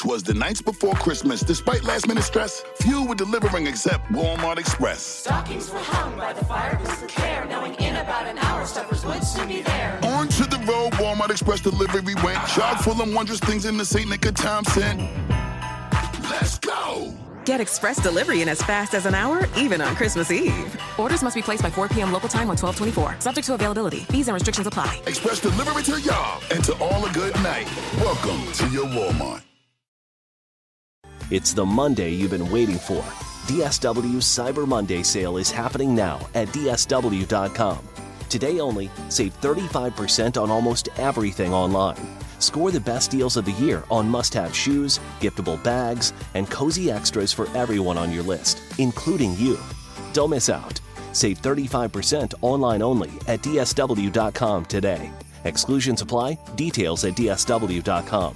'Twas the nights before Christmas. Despite last-minute stress, few were delivering except Walmart Express. Stockings were hung by the fire with care, knowing in about an hour stuffers would soon be there. On to the road, Walmart Express delivery went. Chock full of wondrous things in the St. Nick of time sent. Let's go! Get express delivery in as fast as an hour, even on Christmas Eve. Orders must be placed by 4 p.m. local time on 12/24. Subject to availability. Fees and restrictions apply. Express delivery to y'all and to all a good night. Welcome to your Walmart. It's the Monday you've been waiting for. DSW's Cyber Monday sale is happening now at DSW.com. Today only, save 35% on almost everything online. Score the best deals of the year on must-have shoes, giftable bags, and cozy extras for everyone on your list, including you. Don't miss out. Save 35% online only at DSW.com today. Exclusions apply. Details at DSW.com.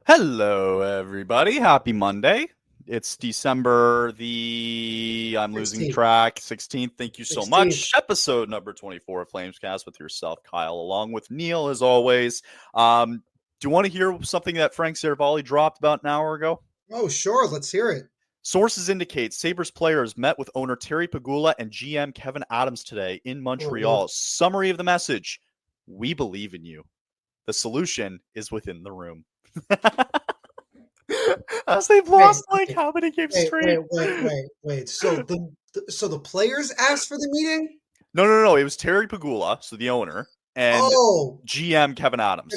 Hello, everybody. Happy Monday. It's December I'm losing track, 16th. Thank you so much. Episode number 24 of Flamescast with yourself, Kyle, along with Neil, as always. Do you want to hear something that Frank Seravalli dropped about an hour ago? Oh, sure. Let's hear it. Sources indicate Sabres players met with owner Terry Pegula and GM Kevin Adams today in Montreal. Oh. Summary of the message: we believe in you. The solution is within the room. As they've lost how many games straight? Wait. So the players asked for the meeting? No. It was Terry Pegula, so the owner, and GM Kevin Adams.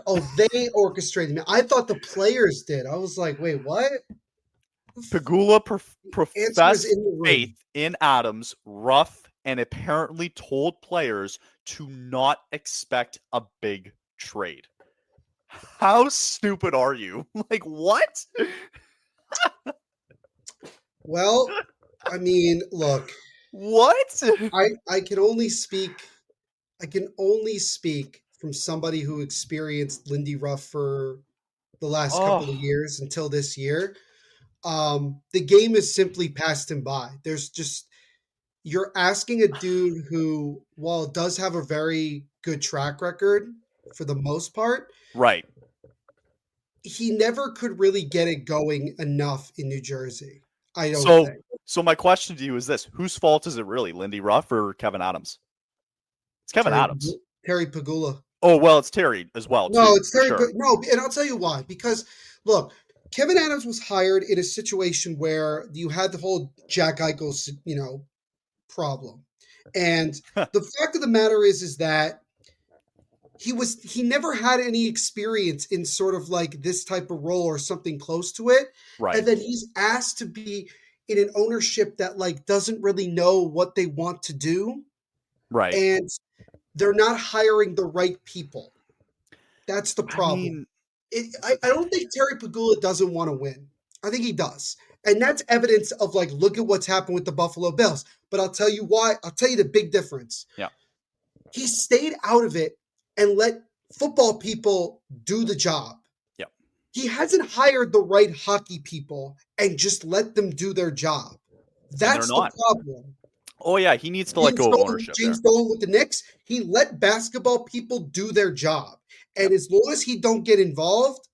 Oh, they orchestrated it. I thought the players did. I was like, wait, what? Pegula professed faith in Adams, rough, and apparently told players to not expect a big trade. How stupid are you? Like, what? Well, I mean, look. What? I can only speak from somebody who experienced Lindy Ruff for the last couple of years until this year. The game is simply passed him by. You're asking a dude who, while does have a very good track record for the most part, right, he never could really get it going enough in New Jersey. I don't think. So my question to you is this: whose fault is it really, Lindy Ruff or Kevin Adams? It's Kevin Adams. Terry Pegula. Oh, well, it's Terry as well. No, too, it's Terry. sure. No, and I'll tell you why. Because look, Kevin Adams was hired in a situation where you had the whole Jack Eichel, problem, and the fact of the matter is that he never had any experience in sort of like this type of role or something close to it. Right. And then he's asked to be in an ownership that like doesn't really know what they want to do. Right. And they're not hiring the right people. That's the problem. I don't think Terry Pegula doesn't want to win. I think he does. And that's evidence of like, look at what's happened with the Buffalo Bills. But I'll tell you why. I'll tell you the big difference. Yeah. He stayed out of it and let football people do the job. Yep. He hasn't hired the right hockey people and just let them do their job. That's the problem. Oh, yeah. He needs to let go of ownership. James Dolan with the Knicks, he let basketball people do their job. And as long as he don't get involved,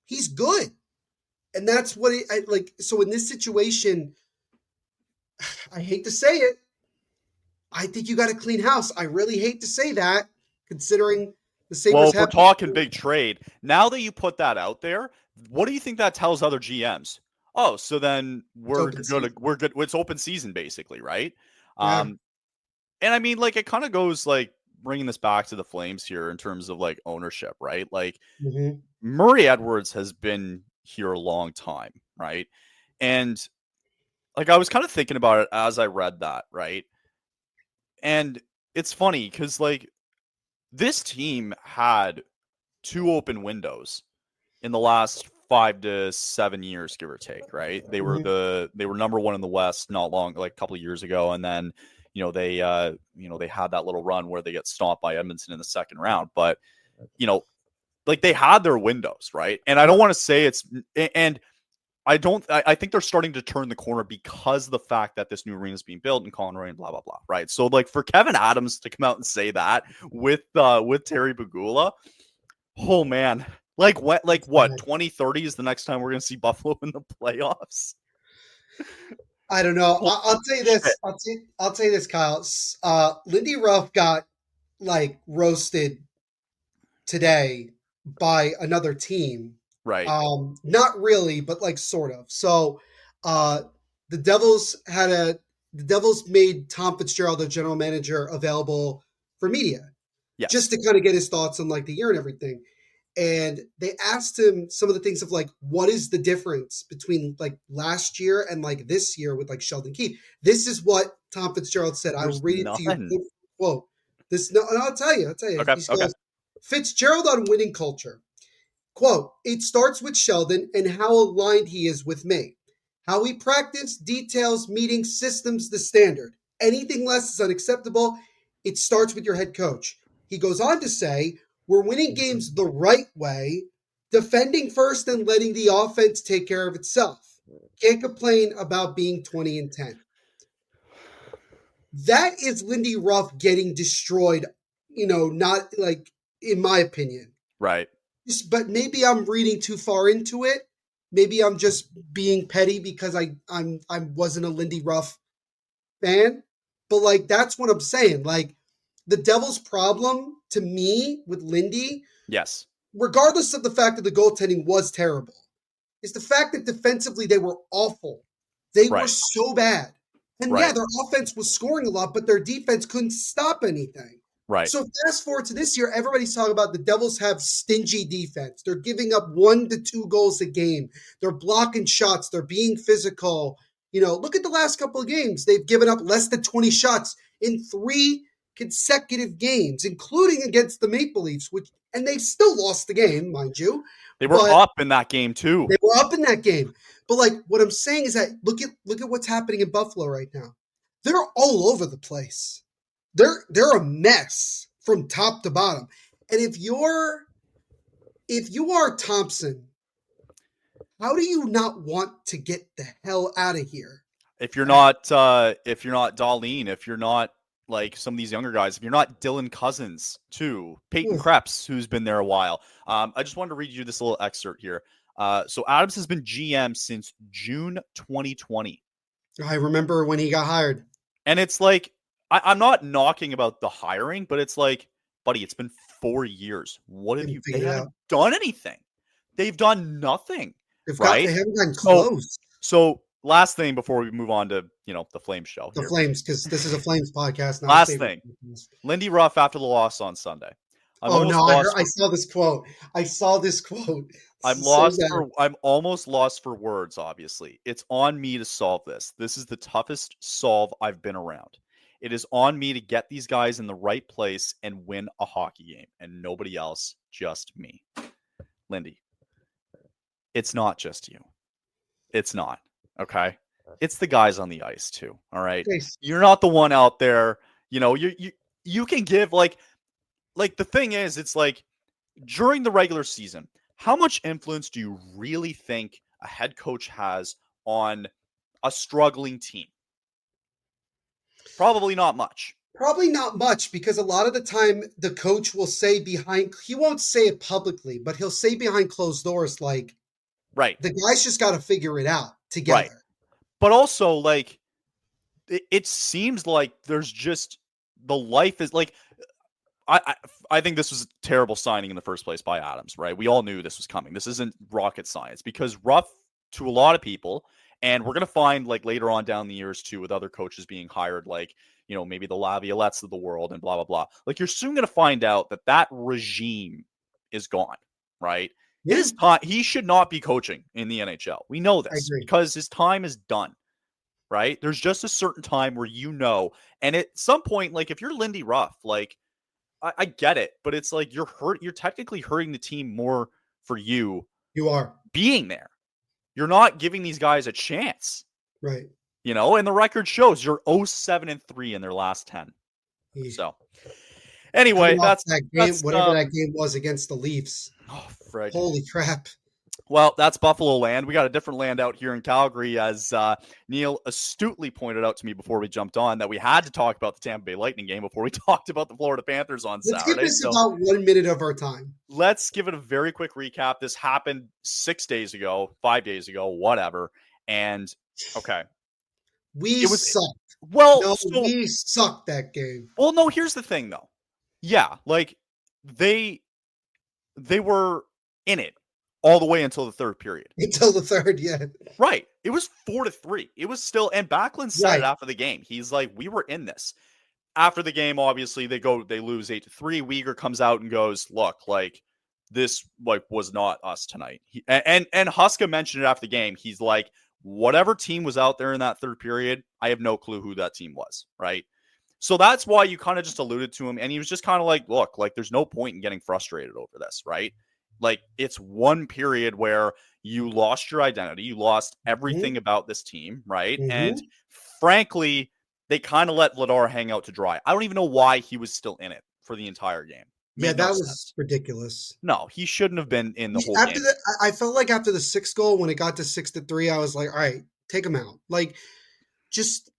he's good. And that's what I like. So in this situation, I hate to say it, I think you got to clean house. I really hate to say that, considering the Sabres. Well, if we're talking big trade, now that you put that out there, what do you think that tells other GMs? Oh, so then we're good. It's open season, basically, right? Yeah. And I mean, like, it kind of goes like bringing this back to the Flames here in terms of like ownership, right? Like, Murray Edwards has been here a long time, right? And like I was kind of thinking about it as I read that, right? And it's funny because like this team had 2 open windows in the last 5 to 7 years, give or take, right? They were number 1 in the West not long, like a couple of years ago, and then they had that little run where they get stomped by Edmonton in the second round, but like they had their windows, right? And I don't want to say I think they're starting to turn the corner because of the fact that this new arena is being built in Conroy and blah, blah, blah, right? So like for Kevin Adams to come out and say that with Terry Pegula, oh man, like what 2030 is the next time we're going to see Buffalo in the playoffs? I don't know. I'll tell you this. I'll tell you this, Kyle. Lindy Ruff got like roasted today by another team. Right. Not really, but like sort of. So the Devils made Tom Fitzgerald, their general manager, available for media. Yes. Just to kind of get his thoughts on like the year and everything. And they asked him some of the things of like, what is the difference between like last year and like this year with like Sheldon Keefe? This is what Tom Fitzgerald said. I will read it to you. Quote. I'll tell you. Okay. He goes, Fitzgerald on winning culture. Quote, it starts with Sheldon and how aligned he is with me. How we practice, details, meetings, systems, the standard. Anything less is unacceptable. It starts with your head coach. He goes on to say, we're winning games the right way, defending first and letting the offense take care of itself. Can't complain about being 20-10. That is Lindy Ruff getting destroyed, not like, in my opinion. Right. But maybe I'm reading too far into it. Maybe I'm just being petty because I wasn't a Lindy Ruff fan. But like that's what I'm saying. Like the Devils' problem to me with Lindy, yes, regardless of the fact that the goaltending was terrible, is the fact that defensively they were awful. They were so bad. And yeah, their offense was scoring a lot, but their defense couldn't stop anything. Right. So fast forward to this year, everybody's talking about the Devils have stingy defense. They're giving up 1 to 2 goals a game. They're blocking shots. They're being physical. Look at the last couple of games. They've given up less than 20 shots in 3 consecutive games, including against the Maple Leafs, and they still lost the game, mind you. They were up in that game too. They were up in that game. But like what I'm saying is that look at what's happening in Buffalo right now. They're all over the place. They're a mess from top to bottom. And if you are Thompson, how do you not want to get the hell out of here? If you're not Darlene, if you're not like some of these younger guys, if you're not Dylan Cousins too, Peyton Krebs, who's been there a while. I just wanted to read you this little excerpt here. So Adams has been GM since June 2020. I remember when he got hired. And it's like, I'm not knocking about the hiring, but it's like, buddy, it's been 4 years. What have you? They haven't done anything. They've done nothing. They haven't gotten close. So last thing before we move on to the Flames show. The Flames, because this is a Flames podcast. Last thing, Lindy Ruff after the loss on Sunday. I saw this quote. I'm almost lost for words. Obviously, it's on me to solve this. This is the toughest solve I've been around. It is on me to get these guys in the right place and win a hockey game, and nobody else, just me. Lindy, it's not just you. It's not, okay? It's the guys on the ice too, all right? You're not the one out there, you can give like the thing is, it's like during the regular season, how much influence do you really think a head coach has on a struggling team? Probably not much. Probably not much, because a lot of the time the coach will say he won't say it publicly, but he'll say behind closed doors, like, the guys just got to figure it out together. Right. But also, like, it seems like there's just the life is like, I think this was a terrible signing in the first place by Adams, right? We all knew this was coming. This isn't rocket science, because Ruff, to a lot of people, and we're going to find like later on down the years too, with other coaches being hired, like, maybe the Laviolettes of the world and blah, blah, blah. Like, you're soon going to find out that regime is gone, right? Yeah. His time, he should not be coaching in the NHL. We know this because his time is done, right? There's just a certain time where and at some point, like if you're Lindy Ruff, like I get it, but it's like you're technically hurting the team more for you You are. being there. You're not giving these guys a chance, Right. and the record shows you're 0-7-3 in their last 10. Yeah. So anyway, that's that game, whatever that game was against the Leafs. Oh, Fred. Holy crap. Well, that's Buffalo land. We got a different land out here in Calgary, as Neil astutely pointed out to me before we jumped on that we had to talk about the Tampa Bay Lightning game before we talked about the Florida Panthers on Let's Saturday. give this about 1 minute of our time. Let's give it a very quick recap. This happened 6 days ago, 5 days ago, whatever. And okay. We sucked. Well, we sucked that game. Well, no, here's the thing though. Yeah, like they were in it all the way until the third period. Until the third, yeah. Right. It was 4-3. It was still, and Backlund said it after the game. He's like, we were in this. After the game, obviously, they lose 8-3. Weegar comes out and goes, look, like, this was not us tonight. And Huska mentioned it after the game. He's like, whatever team was out there in that third period, I have no clue who that team was, right? So that's why you kind of just alluded to him. And he was just kind of like, look, like, there's no point in getting frustrated over this, right? Like, it's one period where you lost your identity. You lost everything about this team, right? And frankly, they kind of let Vladar hang out to dry. I don't even know why he was still in it for the entire game. Yeah, that was ridiculous. No, he shouldn't have been in the whole game. I felt like after the 6th goal, when it got to 6-3, I was like, all right, take him out. Like, just...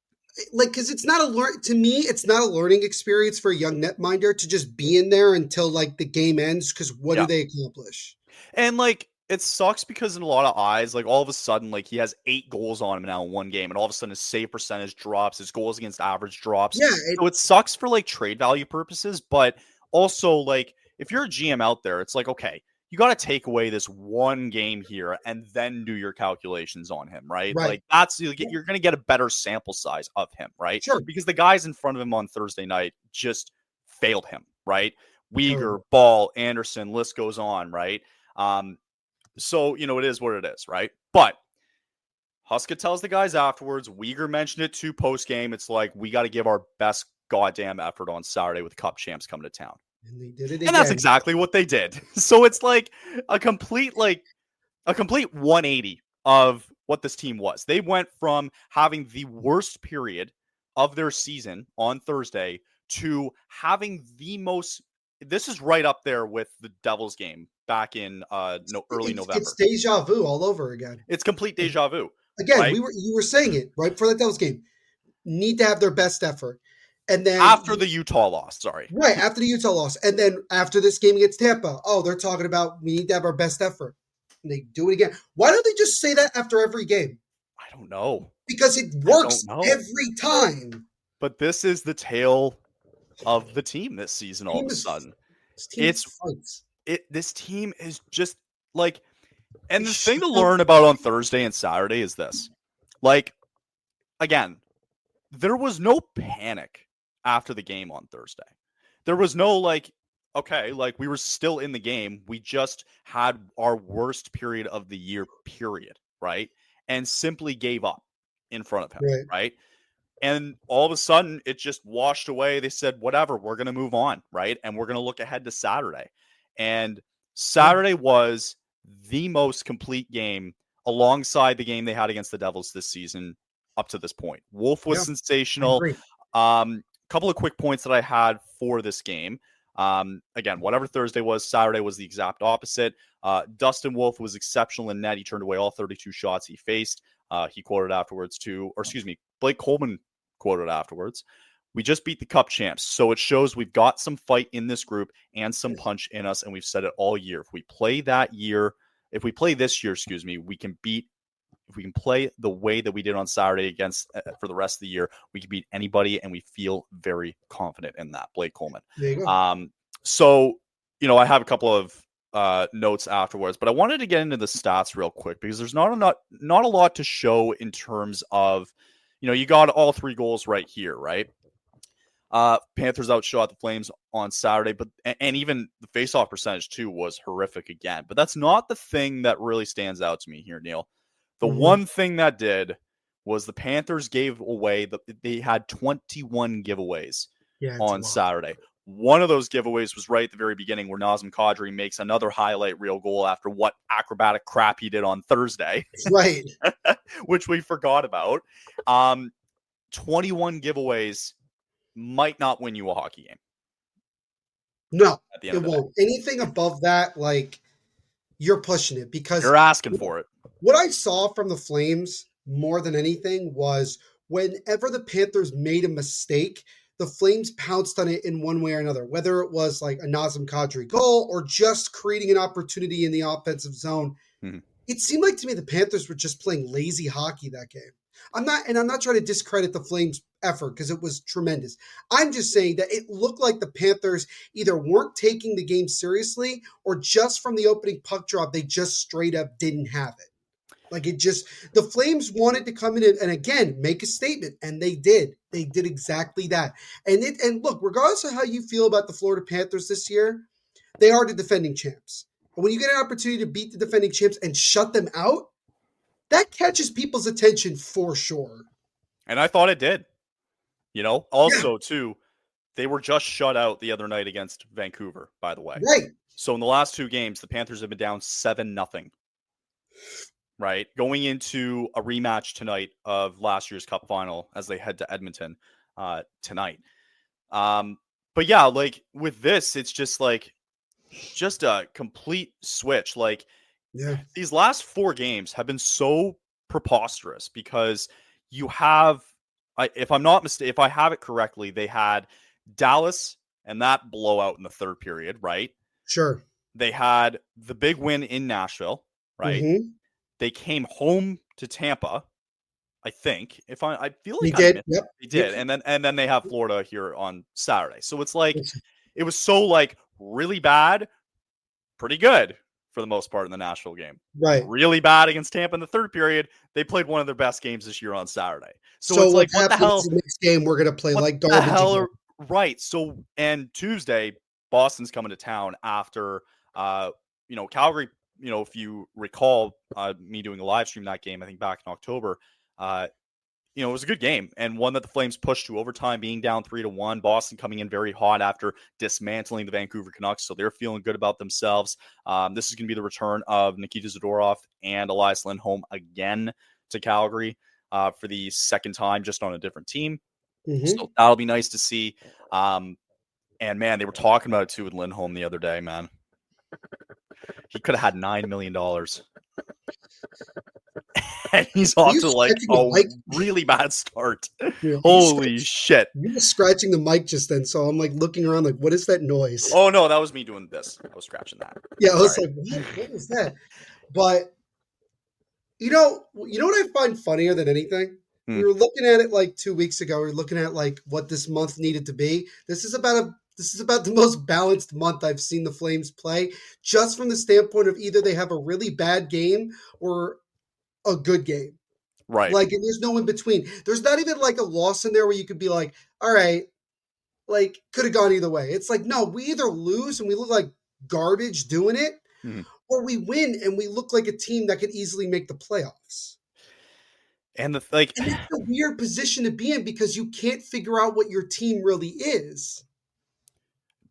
Like, because it's not to me, it's not a learning experience for a young netminder to just be in there until like the game ends. Because what do they accomplish? And like, it sucks because in a lot of eyes, like all of a sudden, like he has 8 goals on him now in one game, and all of a sudden his save percentage drops, his goals against average drops. Yeah, so it sucks for like trade value purposes, but also like if you're a GM out there, it's like, okay, you got to take away this one game here and then do your calculations on him, right? Like that's you're going to get a better sample size of him, right? Sure. Because the guys in front of him on Thursday night just failed him, right? Weegar, Ball, Anderson, list goes on, right? So, it is what it is, right? But Huska tells the guys afterwards, Weegar mentioned it too post-game. It's like, we got to give our best goddamn effort on Saturday with Cup champs coming to town. And they did it again. And that's exactly what they did. So it's like a complete 180 of what this team was. They went from having the worst period of their season on Thursday to having the most. This is right up there with the Devils game back in early November. It's deja vu all over again. It's complete deja vu. Again, right? you were saying it right for the Devils game. Need to have their best effort. And then after the Utah loss, sorry. Right, after the Utah loss. And then after this game against Tampa, they're talking about we need to have our best effort. And they do it again. Why don't they just say that after every game? I don't know. Because it works every time. But this is the tale of the team this season all of a sudden. This team is just like, and the thing to learn about on Thursday and Saturday is this. Like, again, there was no panic after the game on Thursday. There was no we were still in the game. We just had our worst period of the year, period, right? And simply gave up in front of him, right? And all of a sudden, it just washed away. They said, whatever, we're going to move on, right? And we're going to look ahead to Saturday. And Saturday was the most complete game alongside the game they had against the Devils this season up to this point. Wolf was sensational. Couple of quick points that I had for this game. Again, whatever Thursday was, Saturday was the exact opposite. Dustin Wolf was exceptional in net. He turned away all 32 shots he faced. He quoted afterwards Blake Coleman quoted afterwards. We just beat the Cup champs. So it shows we've got some fight in this group and some punch in us. And we've said it all year. If we play this year, we can beat. If we can play the way that we did on Saturday against for the rest of the year, we can beat anybody, and we feel very confident in that. Blake Coleman. There you go. So, I have a couple of notes afterwards, but I wanted to get into the stats real quick because there's not a lot to show in terms of, you got all 3 goals right here, right? Panthers outshot the Flames on Saturday, and even the faceoff percentage too was horrific again. But that's not the thing that really stands out to me here, Neil. The one thing that did was the Panthers gave away they had 21 giveaways Yeah, on Saturday. One of those giveaways was right at the very beginning where Nazem Kadri makes another highlight reel goal after what acrobatic crap he did on Thursday. Right. Which we forgot about. 21 giveaways might not win you a hockey game. No, At the end it of the won't. Anything above that, like, you're pushing it because You're asking for it. what I saw from the Flames more than anything was whenever the Panthers made a mistake, the Flames pounced on it in one way or another, whether it was like a Nazem Kadri goal or just creating an opportunity in the offensive zone. Mhm. It seemed like to me the Panthers were just playing lazy hockey that game. I'm not trying to discredit the Flames' effort because it was tremendous. I'm just saying that it looked like the Panthers either weren't taking the game seriously or just from the opening puck drop, they just straight up didn't have it. Like the Flames wanted to come in and again make a statement, and they did. They did exactly that. And look, regardless of how you feel about the Florida Panthers this year, they are the defending champs. And when you get an opportunity to beat the defending champs and shut them out, that catches people's attention for sure. And I thought it did. Also, too, they were just shut out the other night against Vancouver, by the way. Right. So in the last 2 games, the Panthers have been down 7-0. Right? Going into a rematch tonight of last year's Cup final as they head to Edmonton tonight. But yeah, like with this, it's just a complete switch. Like, these last 4 games have been so preposterous because you have, if I'm not mistaken, if I have it correctly, they had Dallas and that blowout in the third period, right? Sure. They had the big win in Nashville, right? Mm-hmm. They came home to Tampa, I think. If I feel like they did. Yep. They did, Yep. and then they have Florida here on Saturday. So it's like it was so like really bad, pretty good for the most part in the Nashville game. Right. Really bad against Tampa in the third period. They played one of their best games this year on Saturday. So it's like, what the hell? The next game we're going to play like garbage. The hell right. So, and Tuesday, Boston's coming to town after, Calgary, if you recall me doing a live stream that game, I think back in October, it was a good game and one that the Flames pushed to overtime, being down 3-1. Boston coming in very hot after dismantling the Vancouver Canucks, so they're feeling good about themselves. This is going to be the return of Nikita Zadorov and Elias Lindholm again to Calgary for the second time, just on a different team. Mm-hmm. So that'll be nice to see. And man, they were talking about it too with Lindholm the other day, man. He could have had $9 million. And he's off to like a really bad start. Yeah, holy shit. You were scratching the mic just then, so I'm like looking around like, what is that noise? Oh no, that was me doing this. I was scratching that. Yeah, I was like, what is that? But you know what I find funnier than anything? We were looking at it like 2 weeks ago. We were looking at like what this month needed to be. This is about the most balanced month I've seen the Flames play, just from the standpoint of either they have a really bad game or a good game. Right. Like, and there's no in between. There's not even like a loss in there where you could be like, all right, like could have gone either way. It's like, no, we either lose and we look like garbage doing it, or we win and we look like a team that could easily make the playoffs. And and it's a weird position to be in because you can't figure out what your team really is.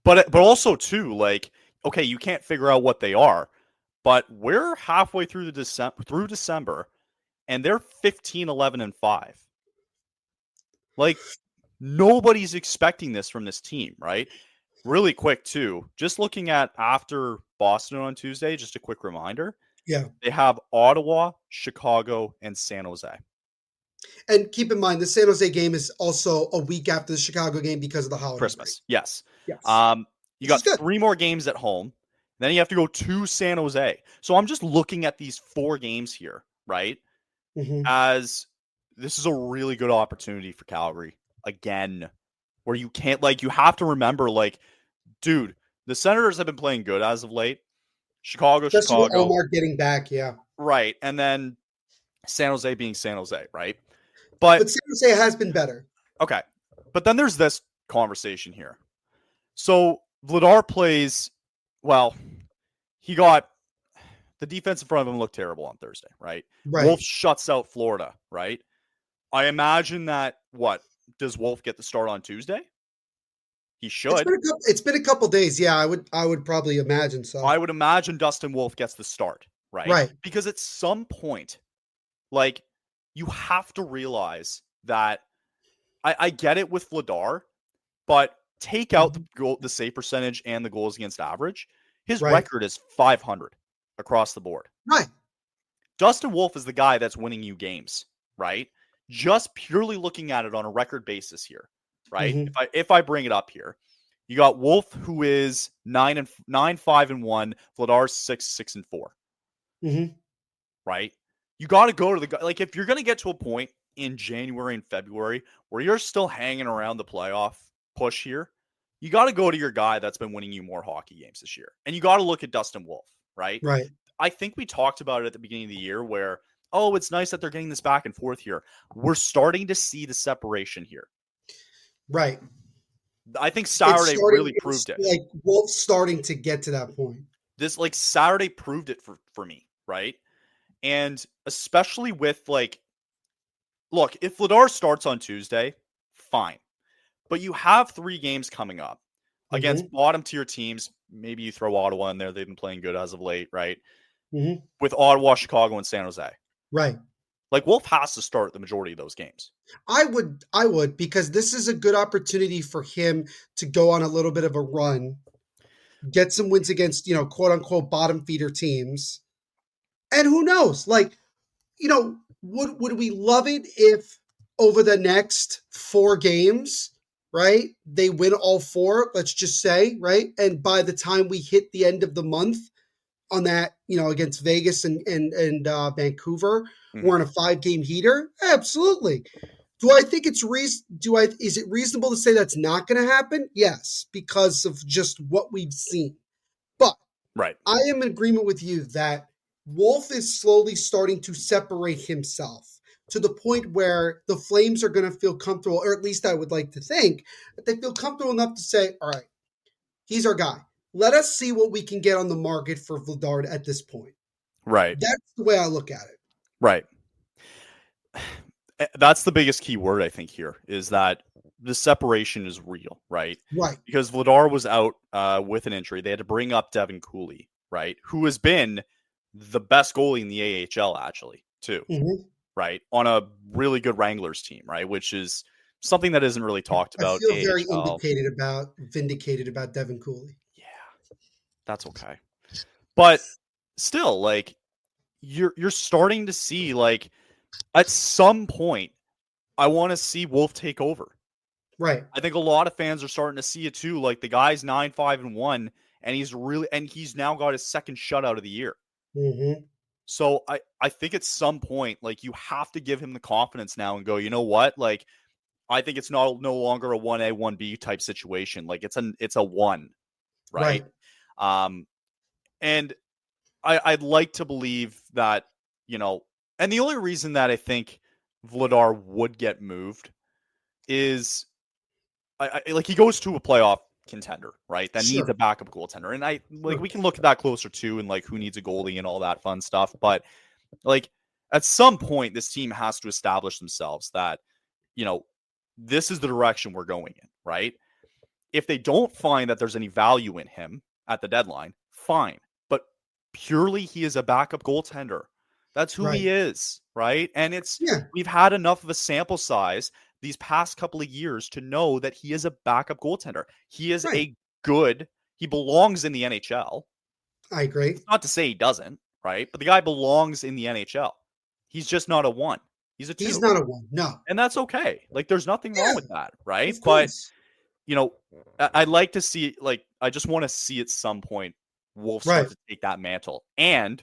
But also too, like, okay, you can't figure out what they are, but we're halfway through December, and they're 15-11-5. Like, nobody's expecting this from this team, right? Really quick too, just looking at after Boston on Tuesday, just a quick reminder. Yeah, they have Ottawa, Chicago, and San Jose. And keep in mind, the San Jose game is also a week after the Chicago game because of the holiday Christmas. Break. Yes. You got 3 more games at home. Then you have to go to San Jose. So I'm just looking at these 4 games here, right? Mm-hmm. As this is a really good opportunity for Calgary again, where you can't, like, you have to remember, like, dude, the Senators have been playing good as of late. Chicago. Omar getting back, yeah. Right. And then San Jose being San Jose, right? But San Jose has been better. Okay. But then there's this conversation here. So Vladar plays, well, he got the defense in front of him looked terrible on Thursday, right? Wolf shuts out Florida, right? I imagine that does Wolf get the start on Tuesday? He should. It's been a couple days. Yeah, I would probably imagine so. I would imagine Dustin Wolf gets the start, right? Right. Because at some point, like, you have to realize that I get it with Vladar, but take out the save percentage and the goals against average. His record is 500 across the board. Right. Dustin Wolf is the guy that's winning you games, right? Just purely looking at it on a record basis here, right? Mm-hmm. If I bring it up here, you got Wolf, who is 9-5-1, Vladar 6-6-4, Mm-hmm. right? You got to go to the guy. Like, if you're going to get to a point in January and February where you're still hanging around the playoff push here, you got to go to your guy that's been winning you more hockey games this year. And you got to look at Dustin Wolf, right? Right. I think we talked about it at the beginning of the year where, oh, it's nice that they're getting this back and forth here. We're starting to see the separation here. Right. I think Saturday really proved it. Like, Wolf's starting to get to that point. This, like, Saturday proved it for me, right? And especially with, like, look, if Vladar starts on Tuesday, fine. But you have 3 games coming up against bottom tier teams. Maybe you throw Ottawa in there. They've been playing good as of late, right? Mm-hmm. With Ottawa, Chicago, and San Jose. Right. Like, Wolf has to start the majority of those games. I would, because this is a good opportunity for him to go on a little bit of a run, get some wins against, quote unquote bottom feeder teams. And who knows, like, would we love it if over the next 4 games, right, they win all 4, let's just say, right? And by the time we hit the end of the month on that, against Vegas and Vancouver, we're on a 5-game heater? Absolutely. Do I think is it reasonable to say that's not going to happen? Yes, because of just what we've seen. But right. I am in agreement with you that Wolf is slowly starting to separate himself to the point where the Flames are going to feel comfortable, or at least I would like to think that they feel comfortable enough to say, all right, he's our guy. Let us see what we can get on the market for Vladar at this point. Right. That's the way I look at it. Right. That's the biggest key word, I think, here, is that the separation is real, right? Right. Because Vladar was out with an injury. They had to bring up Devin Cooley, right? Who has been the best goalie in the AHL, actually, too, right? On a really good Wranglers team, right? Which is something that isn't really talked about. I feel very vindicated about Devin Cooley. Yeah, that's okay. But still, like, you're starting to see, like, at some point, I want to see Wolf take over. Right. I think a lot of fans are starting to see it too. Like, the guy's 9-5-1, and he's now got his second shutout of the year. Mm-hmm. So I think at some point, like, you have to give him the confidence now and go, you know what? Like, I think it's no longer a 1A, 1B type situation. Like, it's a 1, right? And I'd like to believe that, and the only reason that I think Vladar would get moved is like, he goes to a playoff contender, right? That needs a backup goaltender. And we can look at that closer too, and like, who needs a goalie and all that fun stuff. But like, at some point, this team has to establish themselves that, this is the direction we're going in, right? If they don't find that there's any value in him at the deadline, fine. But purely, he is a backup goaltender. That's who he is, right? And we've had enough of a sample size these past couple of years to know that he is a backup goaltender. He is he belongs in the NHL. I agree. It's not to say he doesn't, right? But the guy belongs in the NHL. He's just not a 1. He's a 2. He's not a 1, no. And that's okay. Like, there's nothing wrong with that, right? But, I'd like to see, like, I just want to see at some point Wolf start to take that mantle. And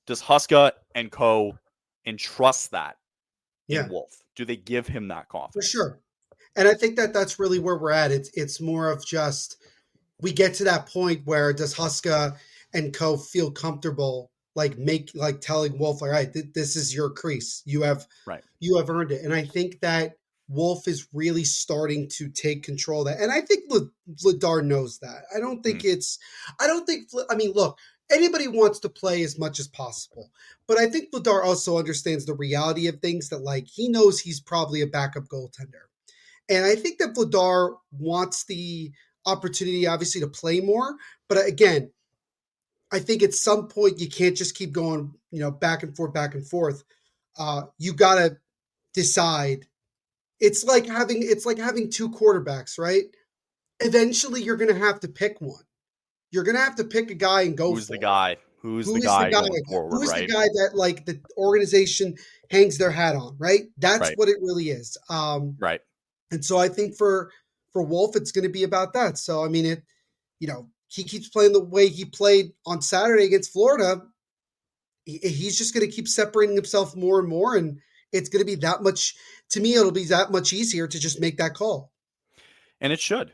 does Huska and co entrust that in Wolf? Do they give him that confidence? For sure. And I think that that's really where we're at. It's more of just, we get to that point where does Huska and co feel comfortable, telling Wolf, all right, this is your crease. You have earned it. And I think that Wolf is really starting to take control of that. And I think Vladar knows that. I don't think look, anybody wants to play as much as possible. But I think Vladar also understands the reality of things, that like he knows he's probably a backup goaltender. And I think that Vladar wants the opportunity, obviously, to play more. But again, I think at some point you can't just keep going, back and forth, back and forth. You got to decide. It's like having two quarterbacks, right? Eventually, you're going to have to pick one. You're going to have to pick a guy and go. Who's the guy? Who's the guy going forward? Who's right? the guy that like the organization hangs their hat on? Right. That's what it really is. Right. And so I think for Wolf, it's going to be about that. So I mean, he keeps playing the way he played on Saturday against Florida. He's just going to keep separating himself more and more, and it's going to be that much. To me, it'll be that much easier to just make that call. And it should.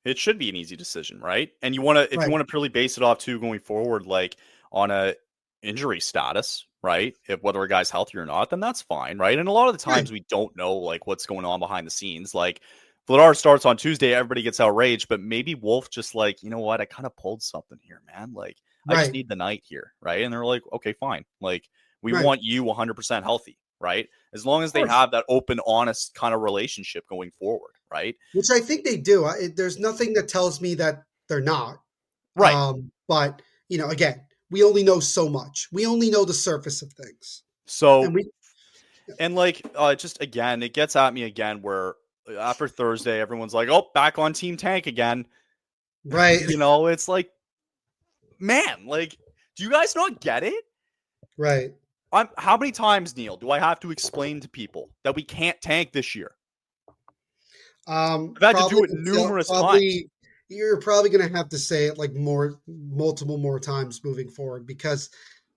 It should be an easy decision, right? And you want to, if you want to purely base it off too going forward, like on a injury status, right? If whether a guy's healthy or not, then that's fine, right? And a lot of the times we don't know like what's going on behind the scenes. Like Vladar starts on Tuesday, everybody gets outraged, but maybe Wolf just like, you know what? I kind of pulled something here, man. Like I just need the night here, right? And they're like, okay, fine. Like we want you 100% healthy, right? As long as they have that open, honest kind of relationship going forward, right? Which I think they do. There's nothing that tells me that they're not. Right. But, again, we only know so much. We only know the surface of things. So, just again, it gets at me again where after Thursday, everyone's like, oh, back on Team Tank again. Right. It's like, man, like, do you guys not get it? Right. How many times, Neil, do I have to explain to people that we can't tank this year? I've had to do it numerous times. You're probably going to have to say it like multiple more times moving forward, because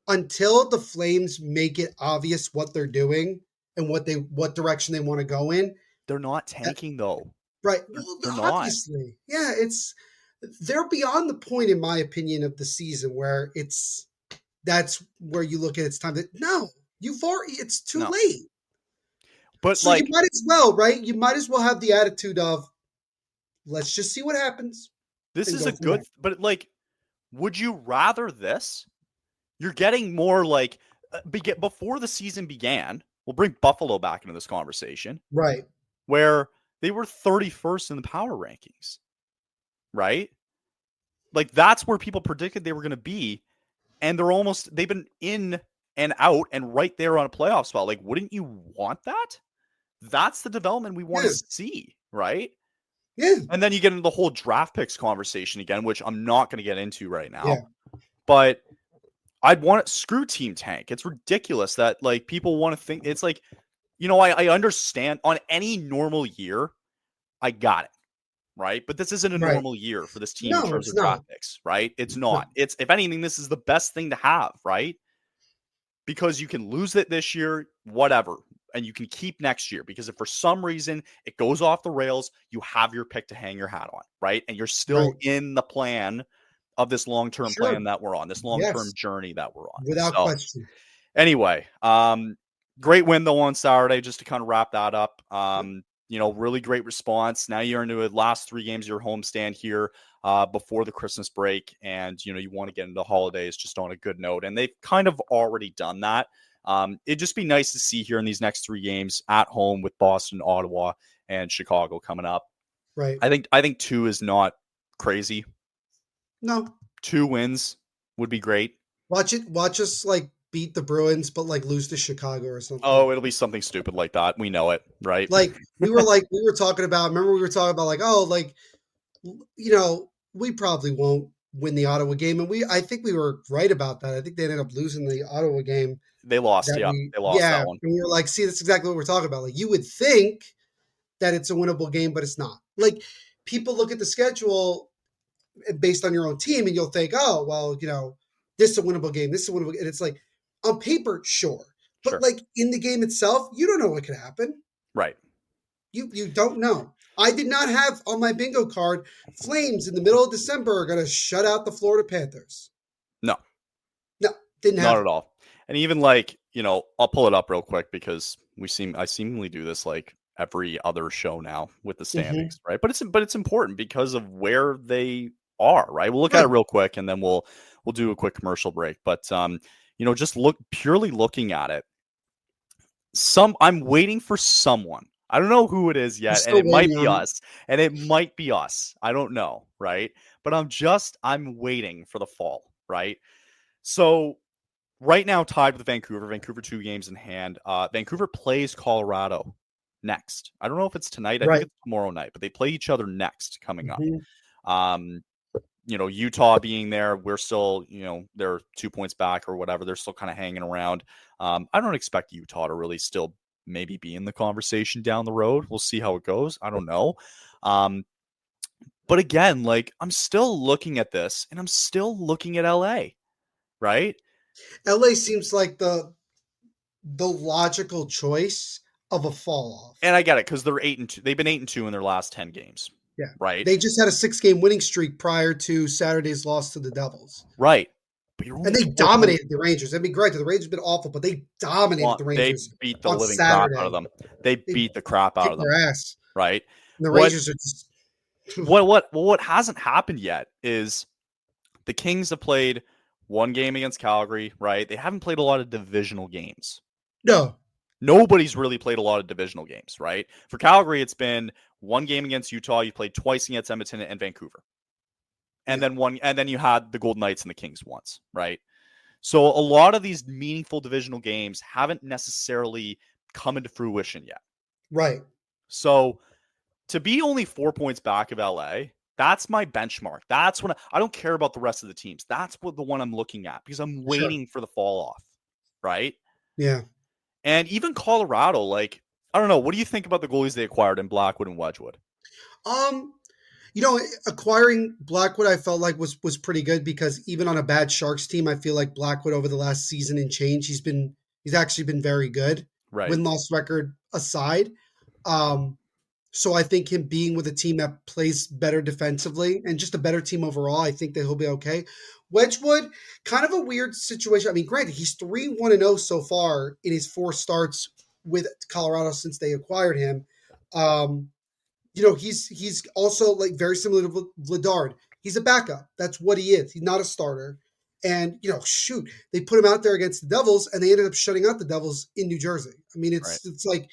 until the Flames make it obvious what they're doing and what direction they want to go in, they're not tanking though. Right. They're obviously. Not. Yeah, they're beyond the point, in my opinion, of the season where that's where you look at it's time it's too late. But so you might as well, right? You might as well have the attitude of, let's just see what happens. This is a good, but like, would you rather this? You're getting more like, before the season began, we'll bring Buffalo back into this conversation. Right. Where they were 31st in the power rankings. Right? Like, that's where people predicted they were going to be. And they've been in and out and right there on a playoff spot. Like, wouldn't you want that? That's the development we want to see, right? Yeah. And then you get into the whole draft picks conversation again, which I'm not going to get into right now. Yeah. But I'd want to screw Team Tank. It's ridiculous that like people want to think it's like, I understand on any normal year, I got it. Right. But this isn't a normal year for this team in terms of draft picks, right? It's not. No. It's, if anything, this is the best thing to have, right? Because you can lose it this year, whatever, and you can keep next year. Because if for some reason it goes off the rails, you have your pick to hang your hat on, right? And you're still in the plan of this long-term plan that we're on, this long-term journey that we're on. Without question. Anyway, great win though on Saturday, just to kind of wrap that up. Really great response. Now you're into the last 3 games of your homestand here before the Christmas break. And, you want to get into the holidays just on a good note. And they've kind of already done that. It'd just be nice to see here in these next 3 games at home with Boston, Ottawa, and Chicago coming up. Right. I think 2 is not crazy. No. 2 wins would be great. Watch us like beat the Bruins, but like lose to Chicago or something. Oh, it'll be something stupid like that. We know it, right? Like we were talking about, remember we were talking about like, oh, like, we probably won't win the Ottawa game. And I think we were right about that. I think they ended up losing the Ottawa game. They lost. They lost that one. And we were like, see, that's exactly what we're talking about. Like you would think that it's a winnable game, but it's not. Like people look at the schedule based on your own team and you'll think, oh, well, this is a winnable game. This is a winnable game. And it's like, on paper, sure. But like in the game itself, you don't know what could happen. Right. You don't know. I did not have on my bingo card, Flames in the middle of December are going to shut out the Florida Panthers. No, didn't have. Not at all. And even like, I'll pull it up real quick because I seemingly do this like every other show now with the standings, right? But it's important because of where they are, right? We'll look at it real quick and then we'll do a quick commercial break. But just purely looking at it, I'm waiting for someone. I don't know who it is yet, and it might be us. And it might be us. I don't know, right? But I'm waiting for the fall, right? So right now tied with Vancouver 2 games in hand. Vancouver plays Colorado next. I don't know if it's tonight. I think it's tomorrow night, but they play each other next coming up. Utah being there, we're still, they're 2 points back or whatever. They're still kind of hanging around. I don't expect Utah to really still maybe be in the conversation down the road. We'll see how it goes. I don't know. But again, like, I'm still looking at this and I'm still looking at LA, right? LA seems like the logical choice of a fall off. And I get it, because they're 8-2. They've been 8-2 in their last 10 games. Yeah. Right. They just had a 6-game winning streak prior to Saturday's loss to the Devils. Right. And they dominated the Rangers. I mean, granted, the Rangers have been awful, but they dominated the Rangers. They beat the living crap out of them. They beat the crap out of them. Their ass. Right. And the Rangers are just what hasn't happened yet is the Kings have played one game against Calgary, right? They haven't played a lot of divisional games. No. Nobody's really played a lot of divisional games, right? For Calgary, it's been one game against Utah. You played twice against Edmonton and Vancouver. And then you had the Golden Knights and the Kings once, right? So a lot of these meaningful divisional games haven't necessarily come into fruition yet. Right. So to be only 4 points back of LA, that's my benchmark. That's when I don't care about the rest of the teams. That's the one I'm looking at, because I'm waiting for the fall off, right? Yeah. And even Colorado, like, I don't know. What do you think about the goalies they acquired in Blackwood and Wedgwood? Acquiring Blackwood, I felt like was pretty good, because even on a bad Sharks team, I feel like Blackwood over the last season and change, he's actually been very good. Right. Win-loss record aside. So I think him being with a team that plays better defensively and just a better team overall, I think that he'll be okay. Wedgwood, kind of a weird situation. I mean, granted, he's 3-1-0 so far in his 4 starts with Colorado since they acquired him. He's also like very similar to Vladard. He's a backup. That's what he is. He's not a starter. And, they put him out there against the Devils, and they ended up shutting out the Devils in New Jersey. I mean, it's like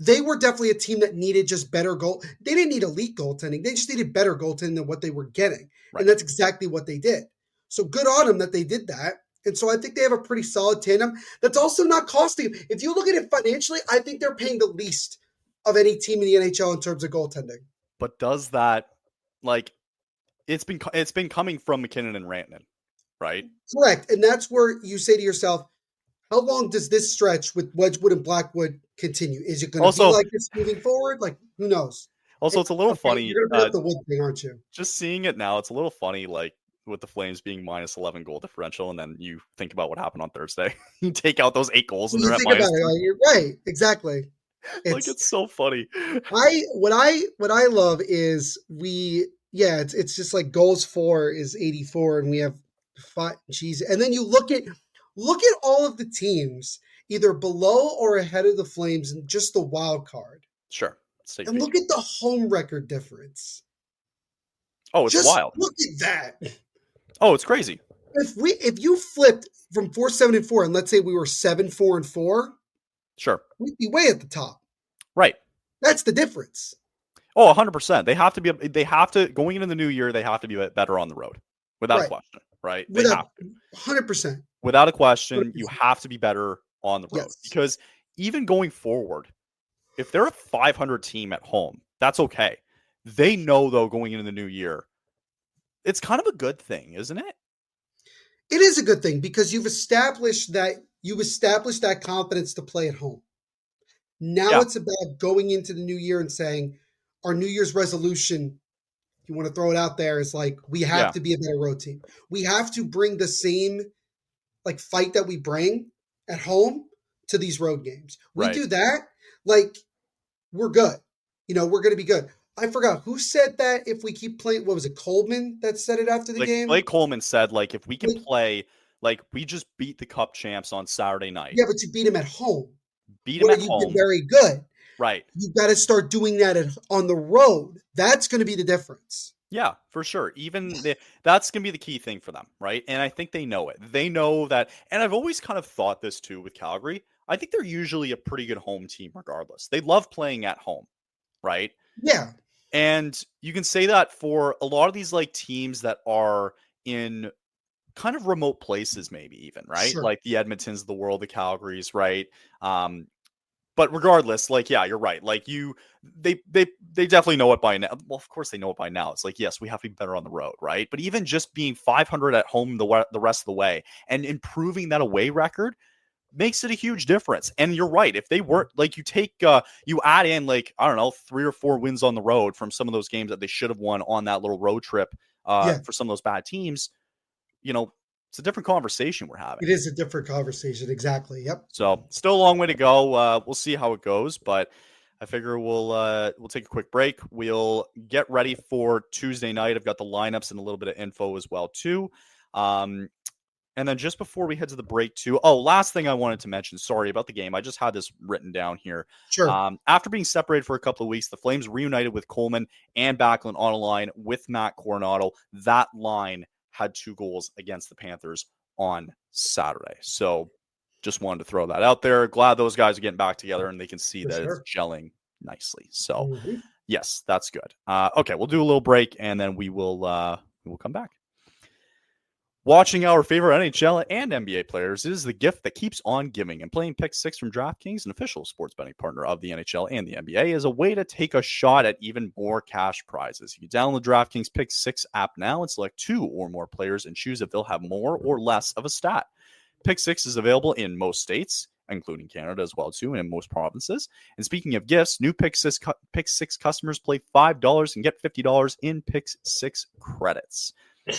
they were definitely a team that needed just better goal. They didn't need elite goaltending. They just needed better goaltending than what they were getting. Right. And that's exactly what they did. So good on them that they did that. And so I think they have a pretty solid tandem that's also not costing them. If you look at it financially, I think they're paying the least of any team in the NHL in terms of goaltending. But does that, like, it's been coming from McKinnon and Rantanen, right? Correct. And that's where you say to yourself, how long does this stretch with Wedgwood and Blackwood continue? Is it going to be like this moving forward? Like, who knows? Also, it's a little funny. You're going to put the Wood thing, aren't you? Just seeing it now, it's a little funny, like, with the Flames being minus 11 goal differential, and then you think about what happened on Thursday. You take out those 8 goals, and they're at minus. You're right. Exactly. It's so funny. What I love is it's just like goals for is 84, and we have 5. Geez, and then you look at all of the teams either below or ahead of the Flames in just the wild card. Sure. And look at the home record difference. Oh, it's wild. Look at that. Oh, it's crazy. If you flipped from 4-7-4, and let's say we were 7-4-4, sure, we'd be way at the top. Right. That's the difference. Oh, 100%. They have to going into the new year, they have to be better on the road. Without a question. Right? They have to. 100%. Without a question, 100%. You have to be better on the road. Yes. Because even going forward, if they're a 500 team at home, that's okay. They know, though, going into the new year, it's kind of a good thing, isn't it? It is a good thing, because you've established that confidence to play at home. Now It's about going into the new year and saying, our New Year's resolution, if you want to throw it out there, is like, we have to be a better road team. We have to bring the same fight that we bring at home to these road games. We do that, we're good. We're going to be good. I forgot who said that. If we keep playing, what was it? Coleman that said it after the game. Blake Coleman said, if we can play, we just beat the Cup champs on Saturday night. Yeah, but you beat them at home. You've been very good. Right. You've got to start doing that on the road. That's going to be the difference. Yeah, for sure. That's going to be the key thing for them, right? And I think they know it. They know that. And I've always kind of thought this too with Calgary. I think they're usually a pretty good home team regardless. They love playing at home, right? Yeah. And you can say that for a lot of these like teams that are in kind of remote places, maybe even, right? Sure. Like the Edmontons of the world, the Calgarys, right? But regardless, like, yeah, you're right. Like they definitely know it by now. Well, of course they know it by now. It's like, yes, we have to be better on the road, right? But even just being 500 at home the rest of the way and improving that away record makes it a huge difference. And you're right. If they weren't like you add in like, I don't know, 3 or 4 wins on the road from some of those games that they should have won on that little road trip for some of those bad teams, it's a different conversation we're having. It is a different conversation. Exactly. Yep. So still a long way to go. We'll see how it goes, but I figure we'll take a quick break. We'll get ready for Tuesday night. I've got the lineups and a little bit of info as well too. And then just before we head to the break too, last thing I wanted to mention, sorry about the game. I just had this written down here. Sure. After being separated for a couple of weeks, the Flames reunited with Coleman and Backlund on a line with Matt Coronado. That line had 2 goals against the Panthers on Saturday. So just wanted to throw that out there. Glad those guys are getting back together and they can see that it's gelling nicely. So yes, that's good. Okay, we'll do a little break and then we will come back. Watching our favorite NHL and NBA players is the gift that keeps on giving, and playing Pick 6 from DraftKings, an official sports betting partner of the NHL and the NBA, is a way to take a shot at even more cash prizes. You can download the DraftKings Pick 6 app now and select 2 or more players and choose if they'll have more or less of a stat. Pick 6 is available in most states, including Canada as well too, and in most provinces. And speaking of gifts, new Pick 6 customers play $5 and get $50 in Pick 6 credits.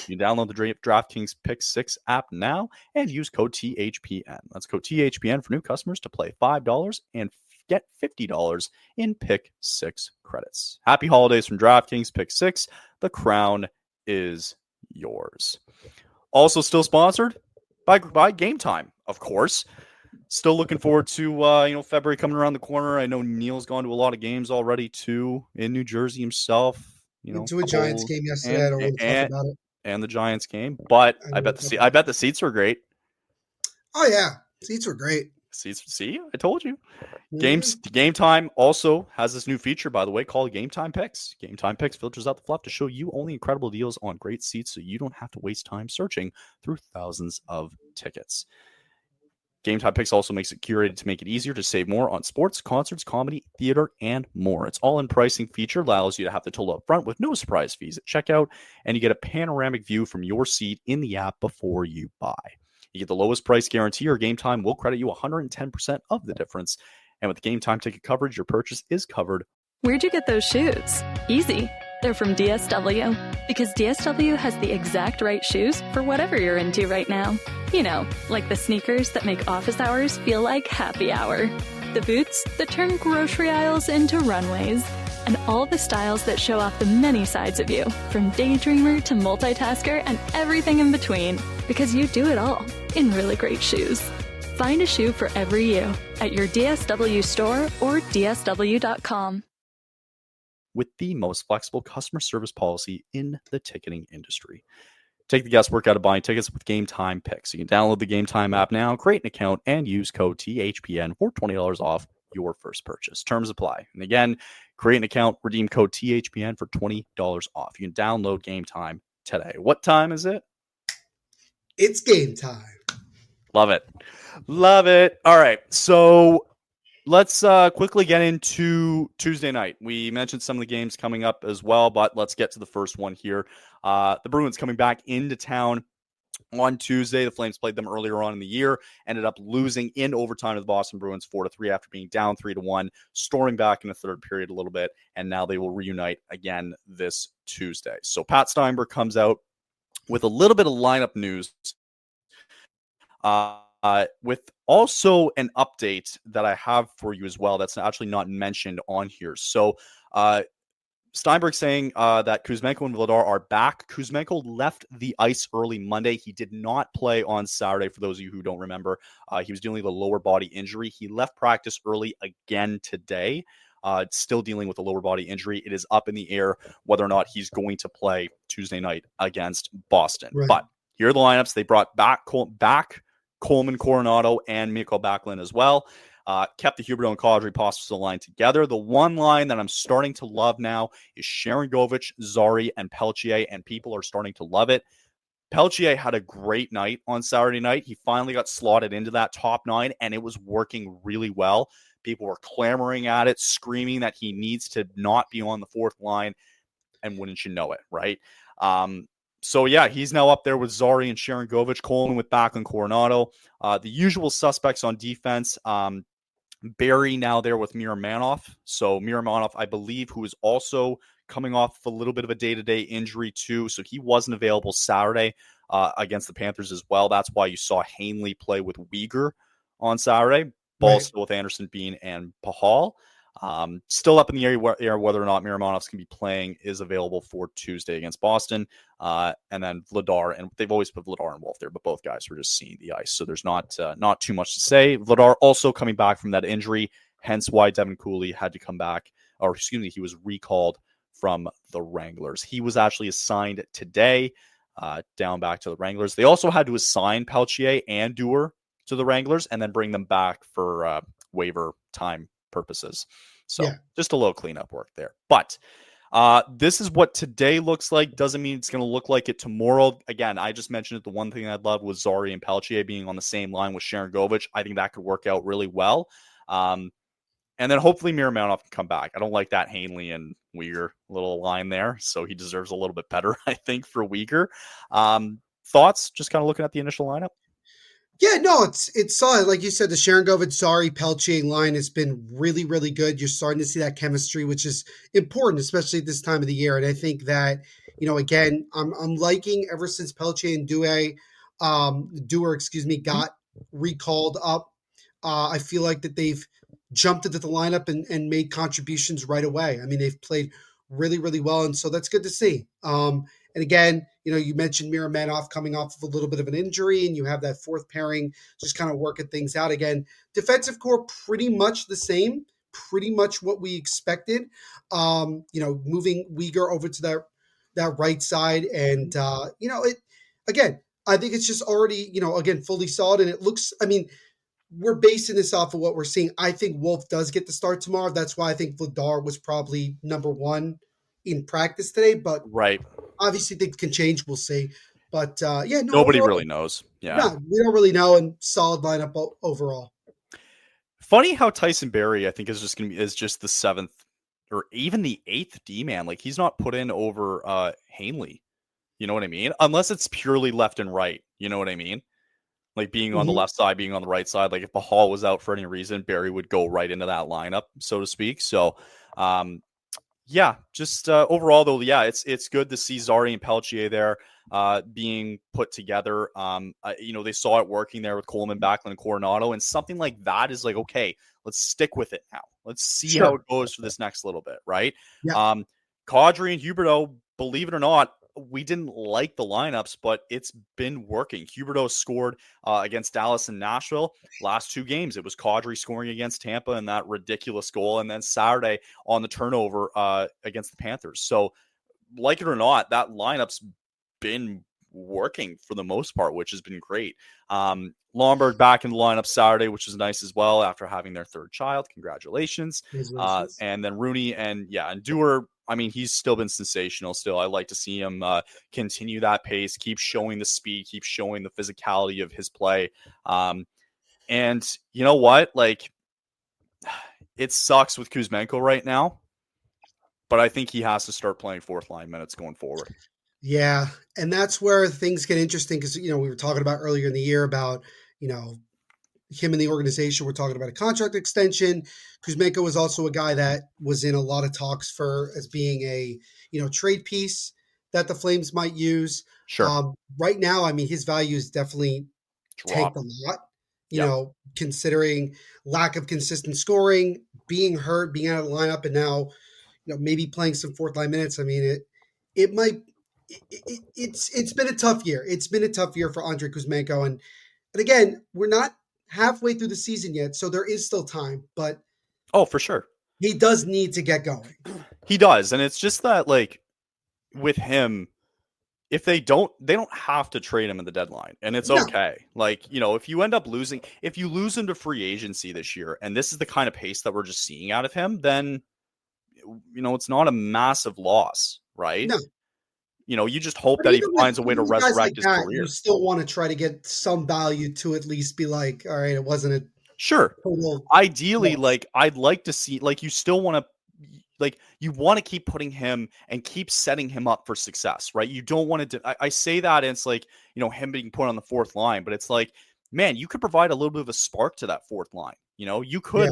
You download the DraftKings Pick 6 app now and use code THPN. That's code THPN for new customers to play $5 and get $50 in Pick 6 credits. Happy holidays from DraftKings Pick 6. The crown is yours. Also still sponsored by Game Time, of course. Still looking forward to February coming around the corner. I know Neil's gone to a lot of games already too in New Jersey himself. To a Giants game yesterday. I don't want to talk about it. And the Giants game, but I bet the seats were great. Oh yeah, seats were great. Seats, see, I told you. Game Time also has this new feature, by the way, called Game Time Picks. Game Time Picks filters out the fluff to show you only incredible deals on great seats, so you don't have to waste time searching through thousands of tickets. Game Time Picks also makes it curated to make it easier to save more on sports, concerts, comedy, theater, and more. Its all-in pricing feature allows you to have the total up front with no surprise fees at checkout, and you get a panoramic view from your seat in the app before you buy. You get the lowest price guarantee, or Game Time will credit you 110% of the difference. And with Game Time ticket coverage, your purchase is covered. Where'd you get those shoes? Easy. They're from DSW. Because DSW has the exact right shoes for whatever you're into right now. You know, like the sneakers that make office hours feel like happy hour. The boots that turn grocery aisles into runways. And all the styles that show off the many sides of you, from daydreamer to multitasker and everything in between. Because you do it all in really great shoes. Find a shoe for every you at your DSW store or DSW.com. With the most flexible customer service policy in the ticketing industry. Take the guesswork out of buying tickets with Game Time Picks. You can download the Game Time app now, create an account, and use code THPN for $20 off your first purchase. Terms apply. And again, create an account, redeem code THPN for $20 off. You can download Game Time today. What time is it? It's game time. Love it. Love it. All right. So let's quickly get into Tuesday night. We mentioned some of the games coming up as well, but let's get to the first one here. The Bruins coming back into town on Tuesday. The Flames played them earlier on in the year, ended up losing in overtime to the Boston Bruins 4-3 after being down 3-1, storming back in the third period a little bit, and now they will reunite again this Tuesday. So Pat Steinberg comes out with a little bit of lineup news. With also an update that I have for you as well that's actually not mentioned on here. So Steinberg saying that Kuzmenko and Vladar are back. Kuzmenko left the ice early Monday. He did not play on Saturday, for those of you who don't remember. He was dealing with a lower body injury. He left practice early again today. still dealing with a lower body injury. It is up in the air whether or not he's going to play Tuesday night against Boston. Right. But here are the lineups. They brought back Coleman, Coronado, and Mikael Backlund as well. Kept the Huberdeau and Kadri Pospisil line together. The one line that I'm starting to love now is Sharangovich, Zari, and Peltier, and people are starting to love it. Peltier had a great night on Saturday night. He finally got slotted into that top 9, and it was working really well. People were clamoring at it, screaming that he needs to not be on the fourth line, and wouldn't you know it, right? So, yeah, he's now up there with Zari and Sharangovich, Coleman with Backlund, Coronado. The usual suspects on defense, Barry now there with Miromanov. So Miromanov, I believe, who is also coming off a little bit of a day-to-day injury too. So he wasn't available Saturday against the Panthers as well. That's why you saw Hanley play with Weegar on Saturday. Ball Right. still with Anderson, Bean, and Pahal. Still up in the air whether or not Miromanov's going to be playing is available for Tuesday against Boston. And then Vladar, and they've always put Vladar and Wolf there, but both guys were just seeing the ice. So there's not too much to say. Vladar also coming back from that injury, hence why Devin Cooley had to come back, or excuse me, he was recalled from the Wranglers. He was actually assigned today down back to the Wranglers. They also had to assign Peltier and Dewar to the Wranglers and then bring them back for waiver time purposes. So just a little cleanup work there. But this is what today looks like. Doesn't mean it's going to look like it tomorrow. Again, I just mentioned it. The one thing I'd love was Zari and Peltier being on the same line with Sharangovich. I think that could work out really well. And then hopefully Miromanov can come back. I don't like that Hanley and Weegar little line there. So he deserves a little bit better, I think, for Weegar. Thoughts? Just kind of looking at the initial lineup. Yeah, no, it's solid. Like you said, the Sharangovich, Zari, Peltier line has been really, really good. You're starting to see that chemistry, which is important, especially at this time of the year. And I think that, again, I'm liking ever since Peltier and Dewar, got recalled up. I feel like that they've jumped into the lineup and made contributions right away. I mean, they've played really, really well, and so that's good to see. And again, you mentioned Miromanov coming off of a little bit of an injury, and you have that fourth pairing just kind of working things out again. Defensive core, pretty much the same, pretty much what we expected. Moving Weegar over to that right side, and again, I think it's just already again fully solid, and it looks. I mean, we're basing this off of what we're seeing. I think Wolf does get the start tomorrow. That's why I think Vladar was probably number one in practice today, but right. Obviously, things can change. We'll see. But nobody really knows. Yeah, no, we don't really know. And solid lineup overall. Funny how Tyson Barrie, I think, is just the seventh or even the eighth D man. Like he's not put in over Hanley. You know what I mean? Unless it's purely left and right. You know what I mean? Like being on the left side, being on the right side. Like if Pahal was out for any reason, Barrie would go right into that lineup, so to speak. So. Yeah, just overall though, yeah, it's good to see Zari and Peltier there being put together. They saw it working there with Coleman, Backlund, and Coronado, and something like that is like, okay, let's stick with it now. Let's see how it goes for this next little bit, right? Yeah. Kadri and Huberdeau, believe it or not, we didn't like the lineups, but it's been working. Huberdeau scored against Dallas and Nashville. Last two games, it was Kadri scoring against Tampa and that ridiculous goal. And then Saturday on the turnover against the Panthers. So like it or not, that lineup's been working for the most part, which has been great. Lomberg back in the lineup Saturday, which is nice as well after having their third child. Congratulations. And then Rooney and Dewar, I mean, he's still been sensational still. I like to see him continue that pace, keep showing the speed, keep showing the physicality of his play. And you know what? Like, it sucks with Kuzmenko right now, but I think he has to start playing fourth line minutes going forward. Yeah, and that's where things get interesting because, we were talking about earlier in the year about, him and the organization. We're talking about a contract extension. Kuzmenko was also a guy that was in a lot of talks as being a, trade piece that the Flames might use. Sure. Right now, I mean, his value is definitely tanked a lot, considering lack of consistent scoring, being hurt, being out of the lineup, and now, maybe playing some fourth line minutes. I mean, it's been a tough year. It's been a tough year for Andrei Kuzmenko. And again, we're not halfway through the season yet, so there is still time. But oh, for sure. He does need to get going. He does, and it's just that, like, with him, if they don't have to trade him in the deadline, and it's No. okay. Like, if you end up losing, if you lose into free agency this year, and this is the kind of pace that we're just seeing out of him, then, it's not a massive loss, right? No. You just hope But that he even finds a with way to guys resurrect like his that, career. you still want to try to get some value to at least be like, all right, it wasn't a Sure. total. Ideally, loss. like, I'd like to see, like, you still want to, like, you want to keep putting him and keep setting him up for success, right? You don't want to, I say that, and it's like, him being put on the fourth line, but it's like, man, you could provide a little bit of a spark to that fourth line. You could,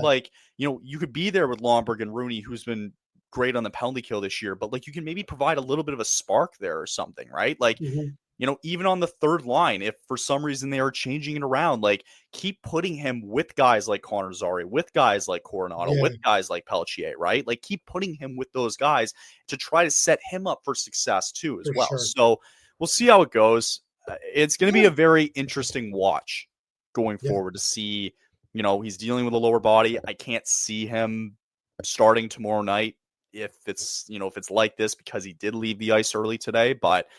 you could be there with Lomberg and Rooney, who's been great on the penalty kill this year, but, like, you can maybe provide a little bit of a spark there or something, right? Like, Mhm. Even on the third line, if for some reason they are changing it around, like, keep putting him with guys like Connor Zary, with guys like Coronado, with guys like Peltier, right? Like, keep putting him with those guys to try to set him up for success too, as For well. sure. So we'll see how it goes. It's going to be a very interesting watch going forward to see, he's dealing with a lower body. I can't see him starting tomorrow night if it's, if it's like this, because he did leave the ice early today, but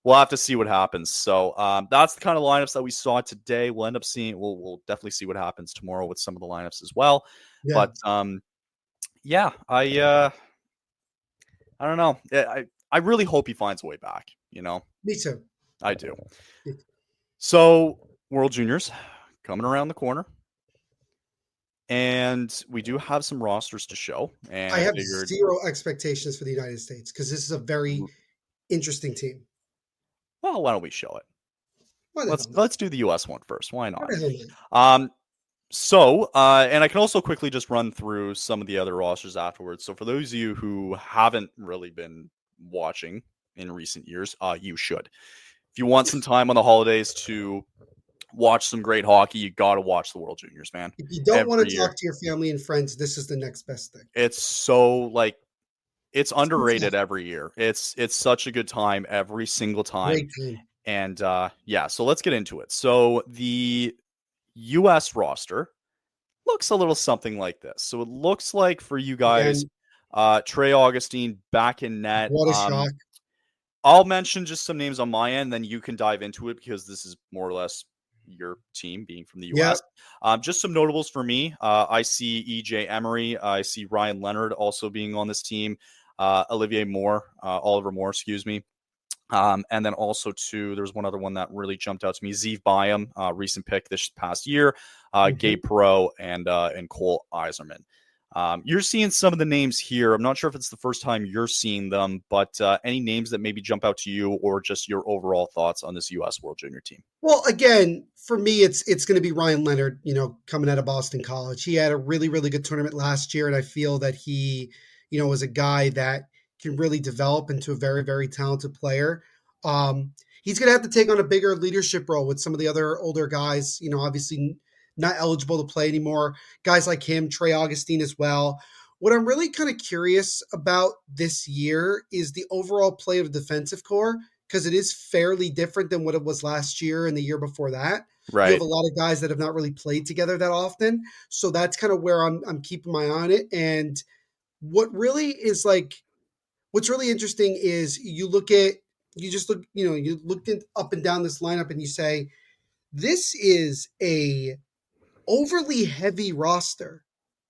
we'll have to see what happens. So that's the kind of lineups that we saw today. We'll end up seeing, we'll definitely see what happens tomorrow with some of the lineups as well. Yeah. But I don't know. I really hope he finds a way back, Me too. I do. So World Juniors coming around the corner. And we do have some rosters to show. And I have zero expectations for the United States because this is a very interesting team. Well, why don't we show it? Why the hell not? Let's do the US one first. Why not? Why the hell not? So, and I can also quickly just run through some of the other rosters afterwards. So for those of you who haven't really been watching in recent years, you should. If you want some time on the holidays to watch some great hockey, you got to watch the World Juniors, man. If you don't want Every to year. talk to your family and friends, this is the next best thing. It's so, like, it's underrated every year. It's such a good time every single time. Great team. And so let's get into it. So the US roster looks a little something like this. So it looks like for you guys, Trey Augustine back in net. What a shock. I'll mention just some names on my end, then you can dive into it because this is more or less your team being from the US. Just some notables for me. I see EJ Emery. I see Ryan Leonard also being on this team. Oliver Moore, excuse me. And then also there's one other one that really jumped out to me. Zeev Byam, recent pick this past year. Gabe Perreault and Cole Eiserman. You're seeing some of the names here. I'm not sure if it's the first time you're seeing them, but any names that maybe jump out to you or just your overall thoughts on this U.S. World Junior team? Well, again, for me, it's going to be Ryan Leonard, coming out of Boston College. He had a really, really good tournament last year, and I feel that he, is a guy that can really develop into a very, very talented player. He's going to have to take on a bigger leadership role with some of the other older guys, obviously not eligible to play anymore. Guys like him, Trey Augustine as well. What I'm really kind of curious about this year is the overall play of the defensive core, because it is fairly different than what it was last year and the year before that. Right. You have a lot of guys that have not really played together that often. So that's kind of where I'm keeping my eye on it. And what's really interesting is you look up and down this lineup and you say, this is a overly heavy roster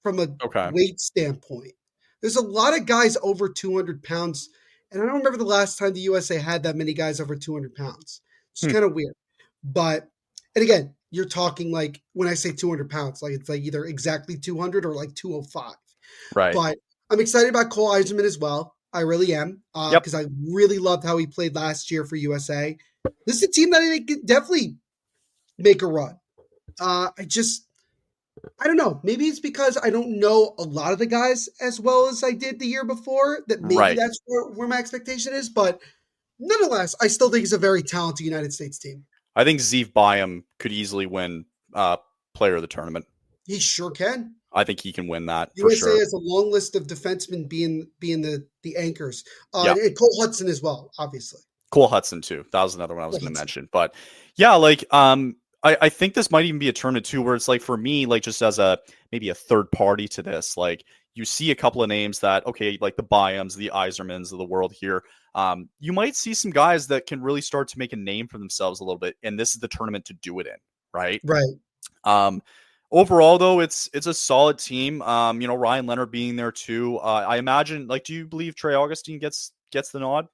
from a weight standpoint. There's a lot of guys over 200 pounds. And I don't remember the last time the USA had that many guys over 200 pounds. It's kind of weird. But, and again, you're talking like, when I say 200 pounds, like it's like either exactly 200 or like 205. Right. But I'm excited about Cole Eiserman as well. I really am. Because I really loved how he played last year for USA. This is a team that I could definitely make a run. I don't know. Maybe it's because I don't know a lot of the guys as well as I did the year before, that maybe that's where my expectation is. But nonetheless, I still think it's a very talented United States team. I think Zeev Byam could easily win player of the tournament. He sure can. I think he can win that USA for sure. has a long list of defensemen being the anchors. And Cole Hudson as well, obviously. Cole Hudson too. That was another one I was going to mention. But yeah, like I think this might even be a tournament too, where it's like for me, like just as maybe a third party to this, like you see a couple of names that, okay, like the Byams, the Isermans of the world here. You might see some guys that can really start to make a name for themselves a little bit, and this is the tournament to do it in, right? Right. Overall, though, it's a solid team. Ryan Leonard being there too. I imagine, like, do you believe Trey Augustine gets the nod?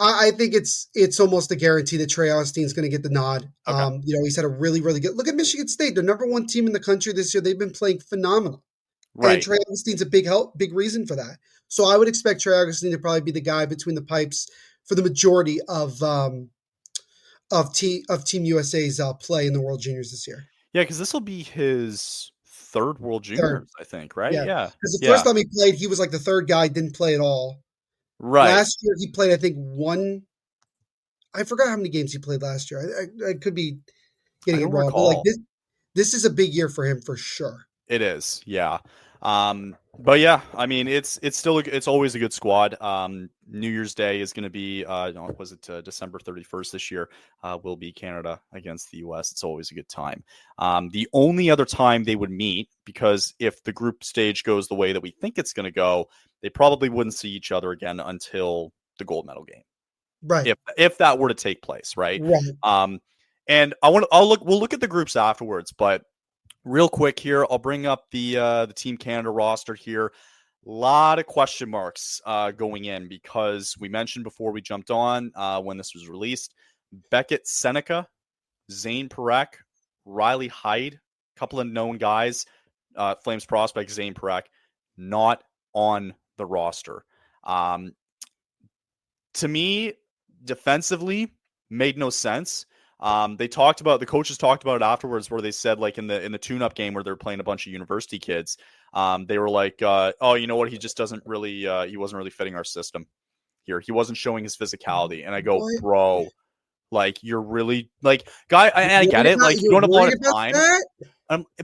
I think it's almost a guarantee that Trey Augustine's going to get the nod. Okay. He's had a really, really good look at Michigan State. They're number one team in the country this year. They've been playing phenomenal. Right. And Trey Augustine's a big reason for that. So I would expect Trey Augustine to probably be the guy between the pipes for the majority of Team USA's play in the World Juniors this year. Yeah, because this will be his third World Juniors, I think, right? Yeah. Because the first time he played, he was like the third guy, didn't play at all. Right. Last year he played, I think, one. I forgot how many games he played last year. I could be getting it wrong. But like this is a big year for him for sure. It is, yeah. But yeah, I mean, it's always a good squad. New Year's Day is going to be, December 31st this year, will be Canada against the US. It's always a good time. The only other time they would meet, because if the group stage goes the way that we think it's going to go, they probably wouldn't see each other again until the gold medal game. Right. If that were to take place, right? Right. And we'll look at the groups afterwards, but real quick here, I'll bring up the Team Canada roster here. A lot of question marks going in, because we mentioned before we jumped on when this was released, Beckett Seneca, Zane Parekh, Riley Hyde, a couple of known guys, Flames prospect Zane Parekh, not on the roster. To me, defensively, made no sense. The coaches talked about it afterwards, where they said, like in the tune-up game where they're playing a bunch of university kids, they were like, oh, you know what? He just doesn't really, he wasn't really fitting our system here. He wasn't showing his physicality. And I go, bro, like, you're really like, guy, I get it. Like, you don't have a lot of time.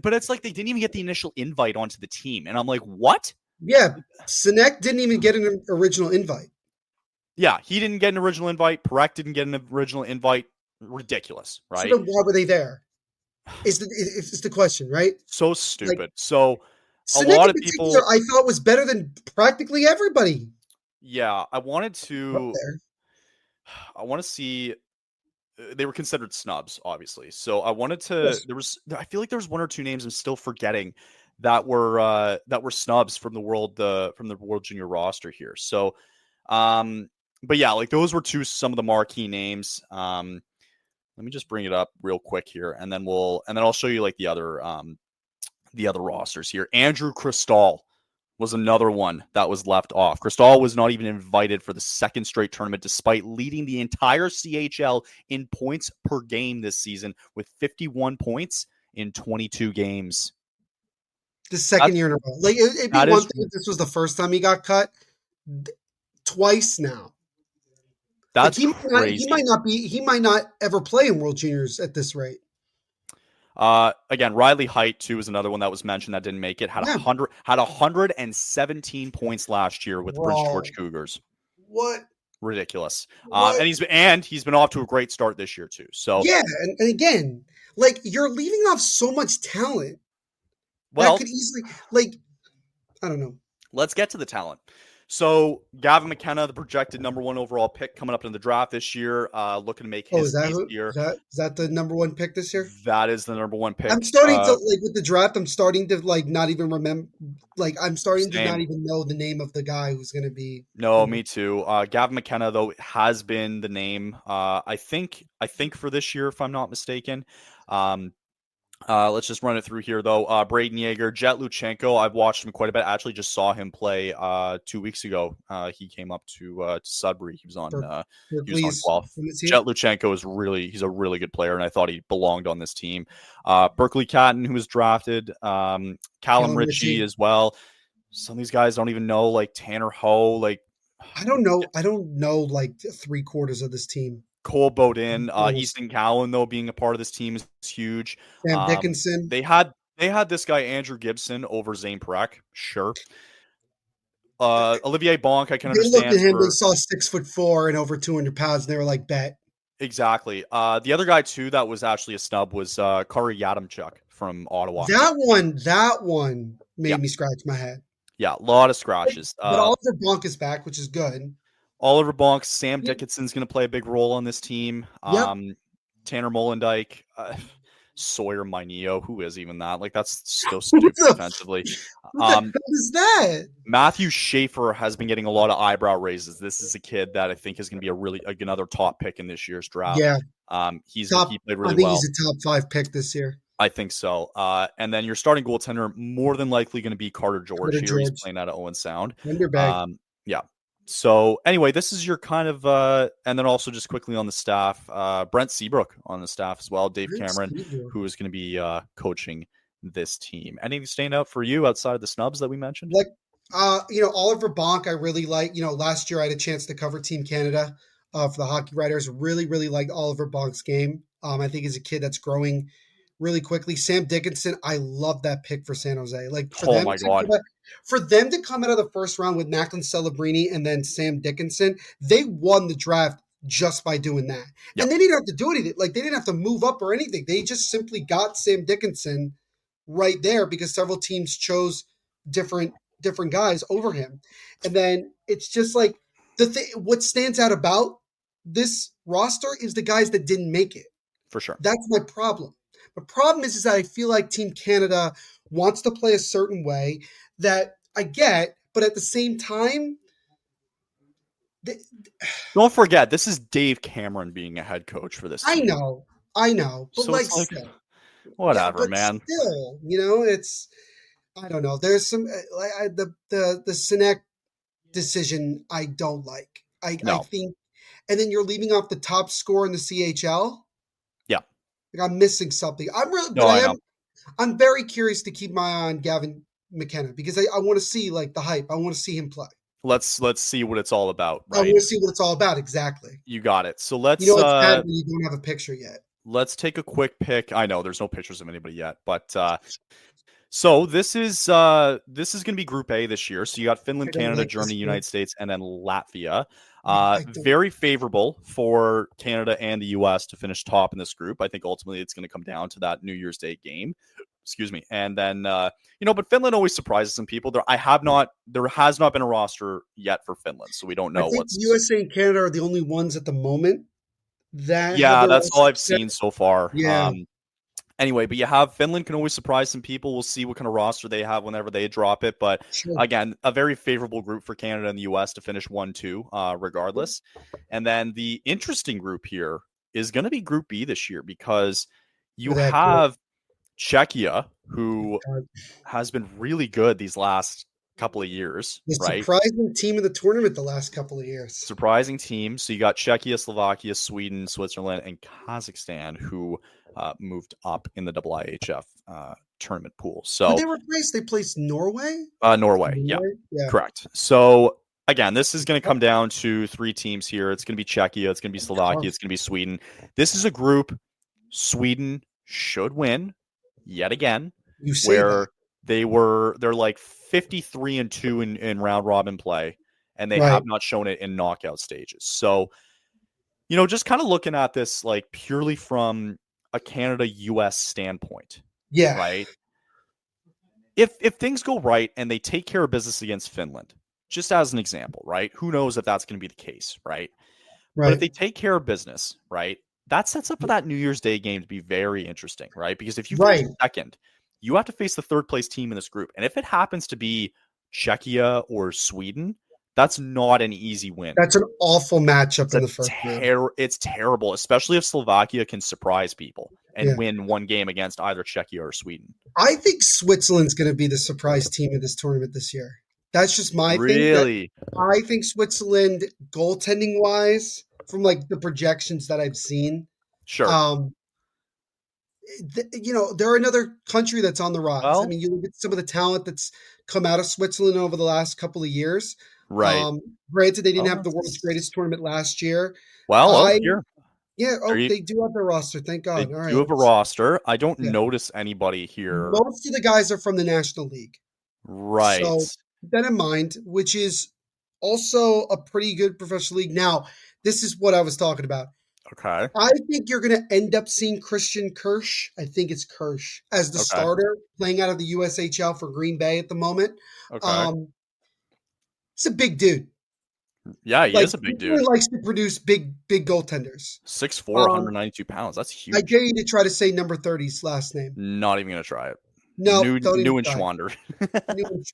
But it's like, they didn't even get the initial invite onto the team. And I'm like, what? Yeah. Sinek didn't even get an original invite. Yeah. He didn't get an original invite. Parekh didn't get an original invite. Ridiculous, right? So then why were they there? Is the question, right? So stupid. Like, so Sinek a lot of people, I thought, was better than practically everybody. Yeah, I want to see. They were considered snubs, obviously. So I wanted to. Yes. I feel like there was one or two names I'm still forgetting that were snubs from the world junior roster here. So, but yeah, like those were some of the marquee names. Let me just bring it up real quick here, and then I'll show you like the other rosters here. Andrew Cristall was another one that was left off. Cristall was not even invited for the second straight tournament, despite leading the entire CHL in points per game this season with 51 points in 22 games. The second year in a row. Like it'd be one thing if this was the first time he got cut. Twice now. That's like crazy. He might not ever play in World Juniors at this rate. Again, Riley Hyde too is another one that was mentioned that didn't make it. Had 117 points last year with the Prince George Cougars. What? Ridiculous. And he's been off to a great start this year too. So yeah, and again, like you're leaving off so much talent. Well, that could easily, like, I don't know. Let's get to the talent. So Gavin McKenna, the projected number 1 overall pick coming up in the draft this year, looking to make his year. Is that the number 1 pick this year? That is the number 1 pick. I'm starting to like with the draft. I'm starting to like not even remember. Like I'm starting to not even know the name of the guy who's going to be. No, me too. Gavin McKenna though has been the name. I think for this year, if I'm not mistaken. Let's just run it through here, though. Braden Yeager, Jet Luchenko. I've watched him quite a bit. I actually just saw him play 2 weeks ago. He came up to Sudbury. He was on 12. Jet Luchenko he's a really good player, and I thought he belonged on this team. Berkeley Catton, who was drafted. Callum Ritchie as well. Some of these guys don't even know, like Tanner Ho. Like I don't know like 3/4 of this team. Cole Bodin, Easton Cowan, though, being a part of this team is huge. Sam Dickinson. They had this guy, Andrew Gibson, over Zane Parekh. Sure. Olivier Bonk, I can understand. They looked at him, they saw 6'4" and over 200 pounds, and they were like, bet. Exactly. The other guy too that was actually a snub was Kari Yadamchuk from Ottawa. That one made me scratch my head. Yeah, a lot of scratches. But Oliver Bonk is back, which is good. Oliver Bonk, Sam Dickinson's going to play a big role on this team. Yep. Tanner Molendyke, Sawyer Mineo, who is even that? Like, that's so stupid defensively. What the hell is that? Matthew Schaefer has been getting a lot of eyebrow raises. This is a kid that I think is going to be another top pick in this year's draft. Yeah. He played really well. I think he's a top 5 pick this year. I think so. And then your starting goaltender, more than likely going to be Carter George here. He's playing out of Owen Sound. Yeah. So anyway, this is your kind of, and then also just quickly on the staff, Brent Seabrook on the staff as well, Dave Cameron, who is going to be coaching this team. Anything stand out for you outside of the snubs that we mentioned? Like, Oliver Bonk, I really like. Last year I had a chance to cover Team Canada for the Hockey Writers. Really, really liked Oliver Bonk's game. I think he's a kid that's growing really quickly. Sam Dickinson, I love that pick for San Jose. Like, for them to come out of the first round with Macklin Celebrini and then Sam Dickinson, they won the draft just by doing that. Yep. And they didn't have to do anything. Like, they didn't have to move up or anything. They just simply got Sam Dickinson right there because several teams chose different guys over him. And then it's just like what stands out about this roster is the guys that didn't make it. For sure. That's my problem. The problem is that I feel like Team Canada wants to play a certain way that I get, but at the same time, don't forget, this is Dave Cameron being a head coach for this team. I know. But so still, whatever, man. Still, it's, I don't know. There's some, the Sinek decision I don't like. I think, and then you're leaving off the top scorer in the CHL. Yeah. Like, I'm missing something. I'm very curious to keep my eye on Gavin McKenna because I want to see like the hype. I want to see him play. Let's see what it's all about. Right? I want to see what it's all about. Exactly. You got it. So let's. It's bad when you don't have a picture yet. Let's take a quick pick. I know there's no pictures of anybody yet, but so this is going to be Group A this year. So you got Finland, Canada, Germany, United States, and then Latvia. Very favorable for Canada and the U.S. to finish top in this group. I think ultimately it's going to come down to that New Year's Day game. Excuse me. And then, but Finland always surprises some people. There has not been a roster yet for Finland, so we don't know what's. USA and Canada are the only ones at the moment that. Yeah, that's all I've seen so far. Yeah. Anyway, but you have Finland can always surprise some people. We'll see what kind of roster they have whenever they drop it. But again, a very favorable group for Canada and the U.S. to finish 1-2, regardless. And then the interesting group here is going to be Group B this year because you have Czechia, who has been really good these last couple of years. The surprising team of the tournament the last couple of years. Surprising team. So you got Czechia, Slovakia, Sweden, Switzerland, and Kazakhstan, who moved up in the IIHF tournament pool. So they placed Norway? Norway, yeah, correct. So again, this is going to come down to 3 teams here. It's going to be Czechia, it's going to be Slovakia, it's going to be Sweden. This is a group Sweden should win yet again, where they're like 53-2 in round robin play, and they have not shown it in knockout stages. So, just kind of looking at this like purely from a Canada-US standpoint. Yeah. Right. If things go right and they take care of business against Finland, just as an example, right? Who knows if that's going to be the case, right? But if they take care of business, right, that sets up for that New Year's Day game to be very interesting, right? Because if you finish second, you have to face the third place team in this group. And if it happens to be Czechia or Sweden, that's not an easy win. That's an awful matchup in the first round. It's terrible, especially if Slovakia can surprise people and win one game against either Czechia or Sweden. I think Switzerland's going to be the surprise team of this tournament this year. That's just my thing. Really? I think Switzerland, goaltending-wise, from like the projections that I've seen, sure. They're another country that's on the rise. Well, I mean, you look at some of the talent that's come out of Switzerland over the last couple of years. Right. Granted, they didn't have the world's greatest tournament last year. Well, they do have their roster. Thank God. They do have a roster. I don't notice anybody here. Most of the guys are from the National League. Right. So keep that in mind, which is also a pretty good professional league. Now, this is what I was talking about. Okay. I think you're going to end up seeing Christian Kirsch. I think it's Kirsch as the Okay. starter playing out of the USHL for Green Bay at the moment. Okay. He's a big dude. Yeah, he Like, is a big he really dude. likes to produce big goaltenders. 6'4", Um, 192 pounds. That's huge. I dare you to try to say number 30's last name. Not even gonna try it. No, don't even New and try. Schwander.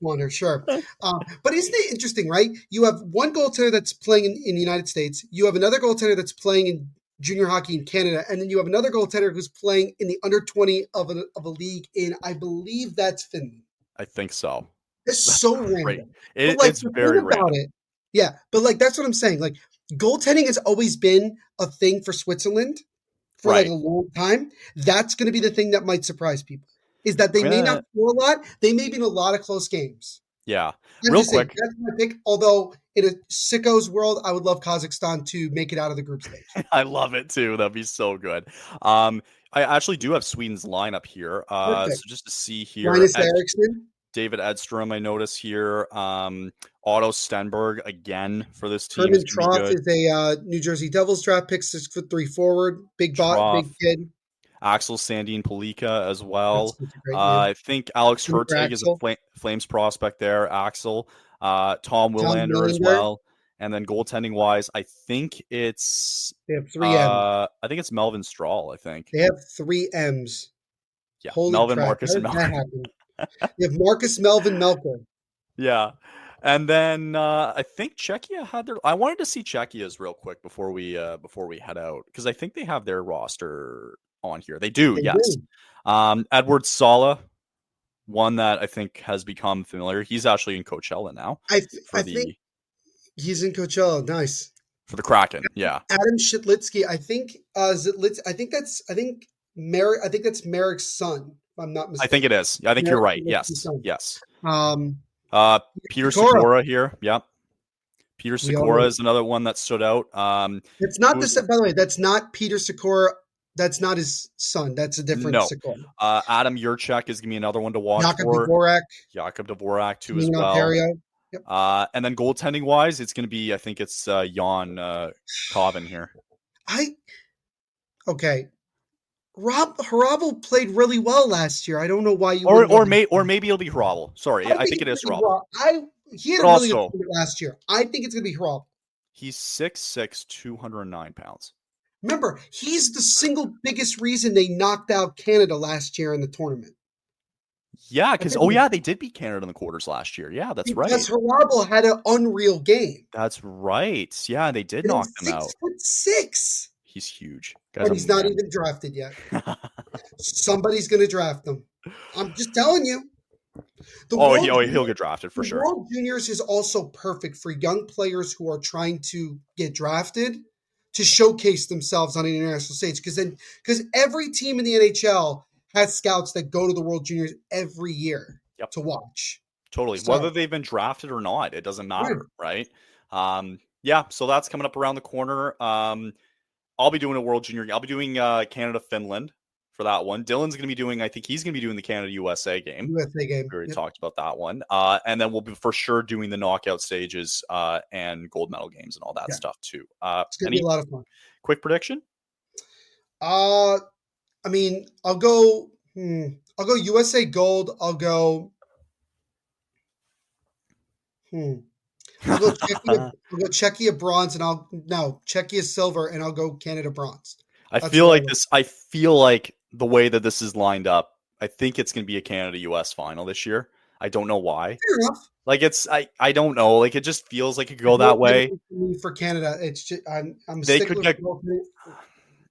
Schwander, sure. But isn't it interesting, right? You have one goaltender that's playing in the United States. You have another goaltender that's playing in junior hockey in Canada. And then you have another goaltender who's playing in the under 20 of a league in, I believe that's Finland. I think so. It's That's so great. random. It's very random. Yeah, but like that's what I'm saying. Like goaltending has always been a thing for Switzerland for like Right. a long time. That's going to be the thing that might surprise people. Is that they may Yeah. not score a lot. They may be in a lot of close games. Yeah. I'm Real just saying, quick. that's my pick. Although in a sicko's world, I would love Kazakhstan to make it out of the group stage. I love it too. That'd be so good. I actually do have Sweden's lineup here. So Perfect. just to see here, Linus Eriksson. David Edstrom, I notice here. Otto Stenberg again for this team. Herman is gonna be Troth good. is a New Jersey Devils draft pick, 6'3" forward, big Troth. big kid. Axel Sandin Palika as well. That's a great name. I think Alex Super Hertig is a Axel. Flames prospect there. Axel, Tom Willander as Willander. well. And then goaltending wise, I think it's They have 3 M's. I think it's Melvin Strahl. I think. They have 3 M's. Yeah, Holy Melvin, crap. Marcus, How and did that Melvin. happen? You have Marcus, Melvin, Melker. Yeah. And then I think Czechia had their. I wanted to see Czechia's real quick before we head out because I think they have their roster on here. They do, They yes. do. Edward Sala, one that I think has become familiar. He's actually in Coachella now I for think he's in Coachella. Nice. for the Kraken. Yeah, Adam Shitlitsky. I think I think that's Merrick's son. If I'm not mistaken. I think it is. I think you're right. Merrick Yes, son. yes. Peter Sikora. Sikora here. Yep. Peter We all Sikora know. is another one that stood out. It's not who's- by the way, that's not Peter Sikora. That's not his son. That's a different No. Sikora. Adam Yurchek is gonna be another one to watch Jakub for. Dvorak, Jakub Dvorak too as in well. Ontario. And then goaltending wise, it's going to be, I think it's Jan Koven here. Okay. Rob Harabel played really well last year. I don't know why you Or wouldn't love him. maybe it'll be Hrabel. Sorry, I think it is it's Hrabel. He had But a really also- good tournament last year. I think it's going to be Harabel. He's 6'6", 209 pounds. Remember, he's the single biggest reason they knocked out Canada last year in the tournament. Yeah, because think he- they did beat Canada in the quarters last year. Yeah, that's Because right. Harabel had an unreal game. That's right. Yeah, they did And knock he's them out. 6'6". He's huge. And he's not even drafted yet. Somebody's going to draft him. I'm just telling you. The World he'll get drafted for the sure. World Juniors is also perfect for young players who are trying to get drafted to showcase themselves on an international stage. Because every team in the NHL has scouts that go to the World Juniors every year Yep. to watch. Totally. So- Whether they've been drafted or not, it doesn't matter, right? Yeah, so that's coming up around the corner. I'll be doing a World Junior. I'll be doing Canada Finland for that one. Dylan's going to be doing. I think he's going to be doing the Canada USA game. USA game. We already Yep. talked about that one. And then we'll be for sure doing the knockout stages and gold medal games and all that Yeah. stuff too. It's going to Any be a lot of fun. quick prediction? I mean, I'll go USA gold. I'll go Czechia bronze, and Czechia silver, and I'll go Canada bronze. I That's feel what I like would- this. I feel like the way that this is lined up, I think it's going to be a Canada US final this year. I don't know why. Fair enough. Like I don't know. Like it just feels like it could go that way. For Canada. It's just I'm They sticking could with get- goaltending.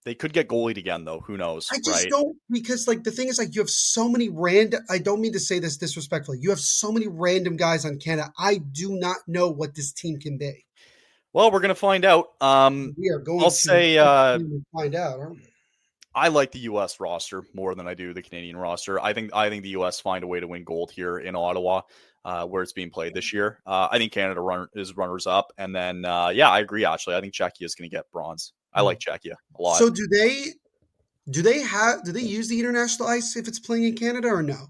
They could get goalied again though. Who knows? I just right? don't, because like the thing is, like, you have so many random. I don't mean to say this disrespectfully. You have so many random guys on Canada. I do not know what this team can be. Well, we're gonna find out. We are going I'll to say, find out. Aren't we? I like the U.S. roster more than I do the Canadian roster. I think the U.S. find a way to win gold here in Ottawa, where it's being played this year. I think Canada is runners up, and then I agree. Actually, I think Czechia is going to get bronze. I like Czechia a lot. So do they use the international ice if it's playing in Canada or no?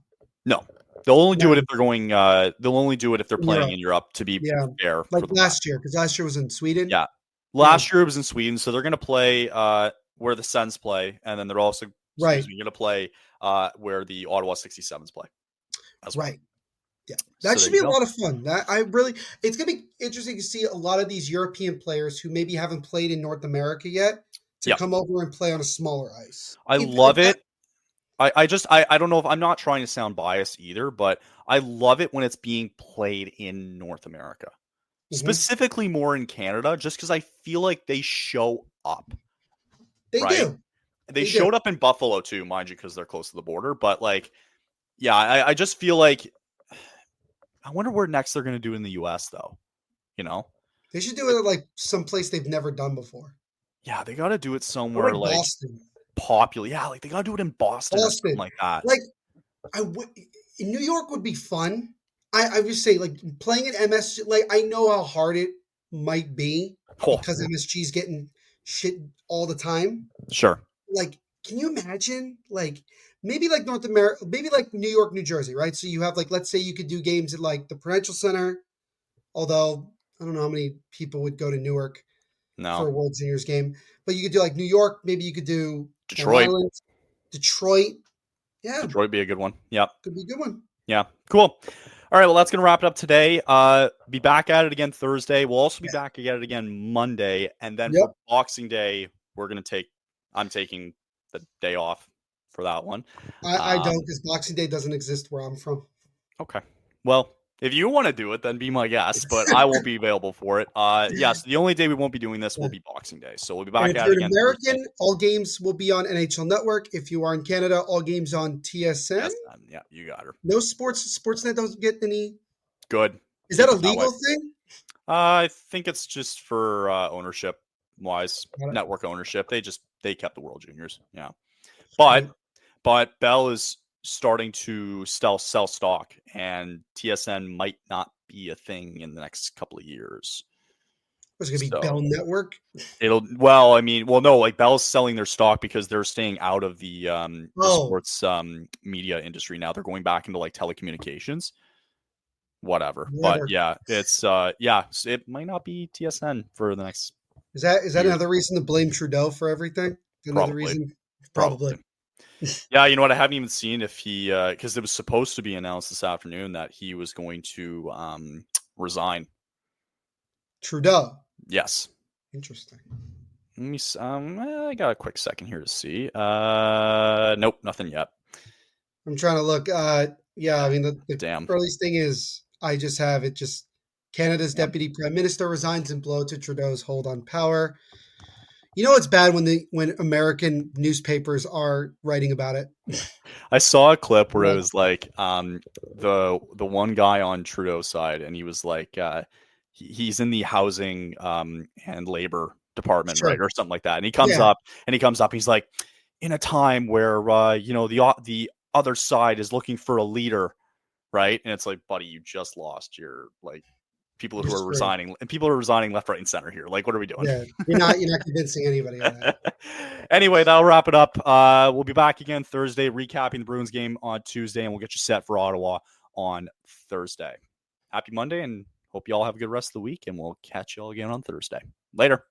No, they'll only do it if they're going. They'll only do it if they're playing Europe. in Europe. To be Yeah. fair, Like for the last year, because last year was in Sweden. Yeah. Last year it was in Sweden, so they're going to play where the Sens play, and then they're also going to play where the Ottawa 67s play. As well. Right. Yeah, that should be a lot of fun. It's going to be interesting to see a lot of these European players who maybe haven't played in North America yet to come over and play on a smaller ice. I love it. I don't know if I'm not trying to sound biased either, but I love it when it's being played in North America, specifically more in Canada, just because I feel like they show up. They do. They showed up in Buffalo too, mind you, because they're close to the border. But like, yeah, I just feel like I wonder where next they're going to do in the U.S. though. You know, they should do it like someplace they've never done before. Yeah, they got to do it somewhere like Boston. Popular. Yeah, like they got to do it in Boston or something like that. Like in New York would be fun. I would say like playing at MSG. Like I know how hard it might be because MSG's getting shit all the time. Sure. Like, can you imagine like maybe like North America, maybe like New York, New Jersey, right? So you have like, let's say you could do games at like the Prudential Center, although I don't know how many people would go to Newark for a World Juniors game, but you could do like New York, maybe you could do Detroit. Yeah. Detroit would be a good one. Yeah. Could be a good one. Yeah. Cool. All right. Well, that's going to wrap it up today. Be back at it again Thursday. We'll also be back at it again Monday. And then for Boxing Day, I'm taking the day off for that one. I don't, because Boxing Day doesn't exist where I'm from. Okay. Well, if you want to do it, then be my guest, but I won't be available for it. Yes, the only day we won't be doing this will be Boxing Day. So we'll be back at it again. If you're an American, all games will be on NHL Network. If you are in Canada, all games on TSN. Yeah, you got her. No Sportsnet doesn't get any. Good. Is that a legal thing? I think it's just for ownership wise, network ownership. They kept the World Juniors. Yeah. But Bell is starting to sell stock, and TSN might not be a thing in the next couple of years. It's going to be Bell Network? Like Bell's selling their stock because they're staying out of the sports media industry now. They're going back into like telecommunications, whatever. But yeah, it's it might not be TSN for the next. Is that another reason to blame Trudeau for everything? Another reason? Probably. Yeah, you know what? I haven't even seen if he, because it was supposed to be announced this afternoon that he was going to resign. Trudeau. Yes. Interesting. Let me. I got a quick second here to see. Nope, nothing yet. I'm trying to look. Yeah, I mean the earliest thing is I just have it. Just Canada's deputy prime minister resigns in blow to Trudeau's hold on power. You know it's bad when American newspapers are writing about it. I saw a clip where it was like the one guy on Trudeau's side, and he was like he's in the housing and labor department, right, or something like that. And he comes up, he's like, in a time where the other side is looking for a leader, right? And it's like, buddy, you just lost your people who are resigning, and people are resigning left, right, and center here. Like, what are we doing? Yeah, you're not convincing anybody on that. Anyway, that'll wrap it up. We'll be back again Thursday, recapping the Bruins game on Tuesday, and we'll get you set for Ottawa on Thursday. Happy Monday, and hope you all have a good rest of the week, and we'll catch you all again on Thursday. Later.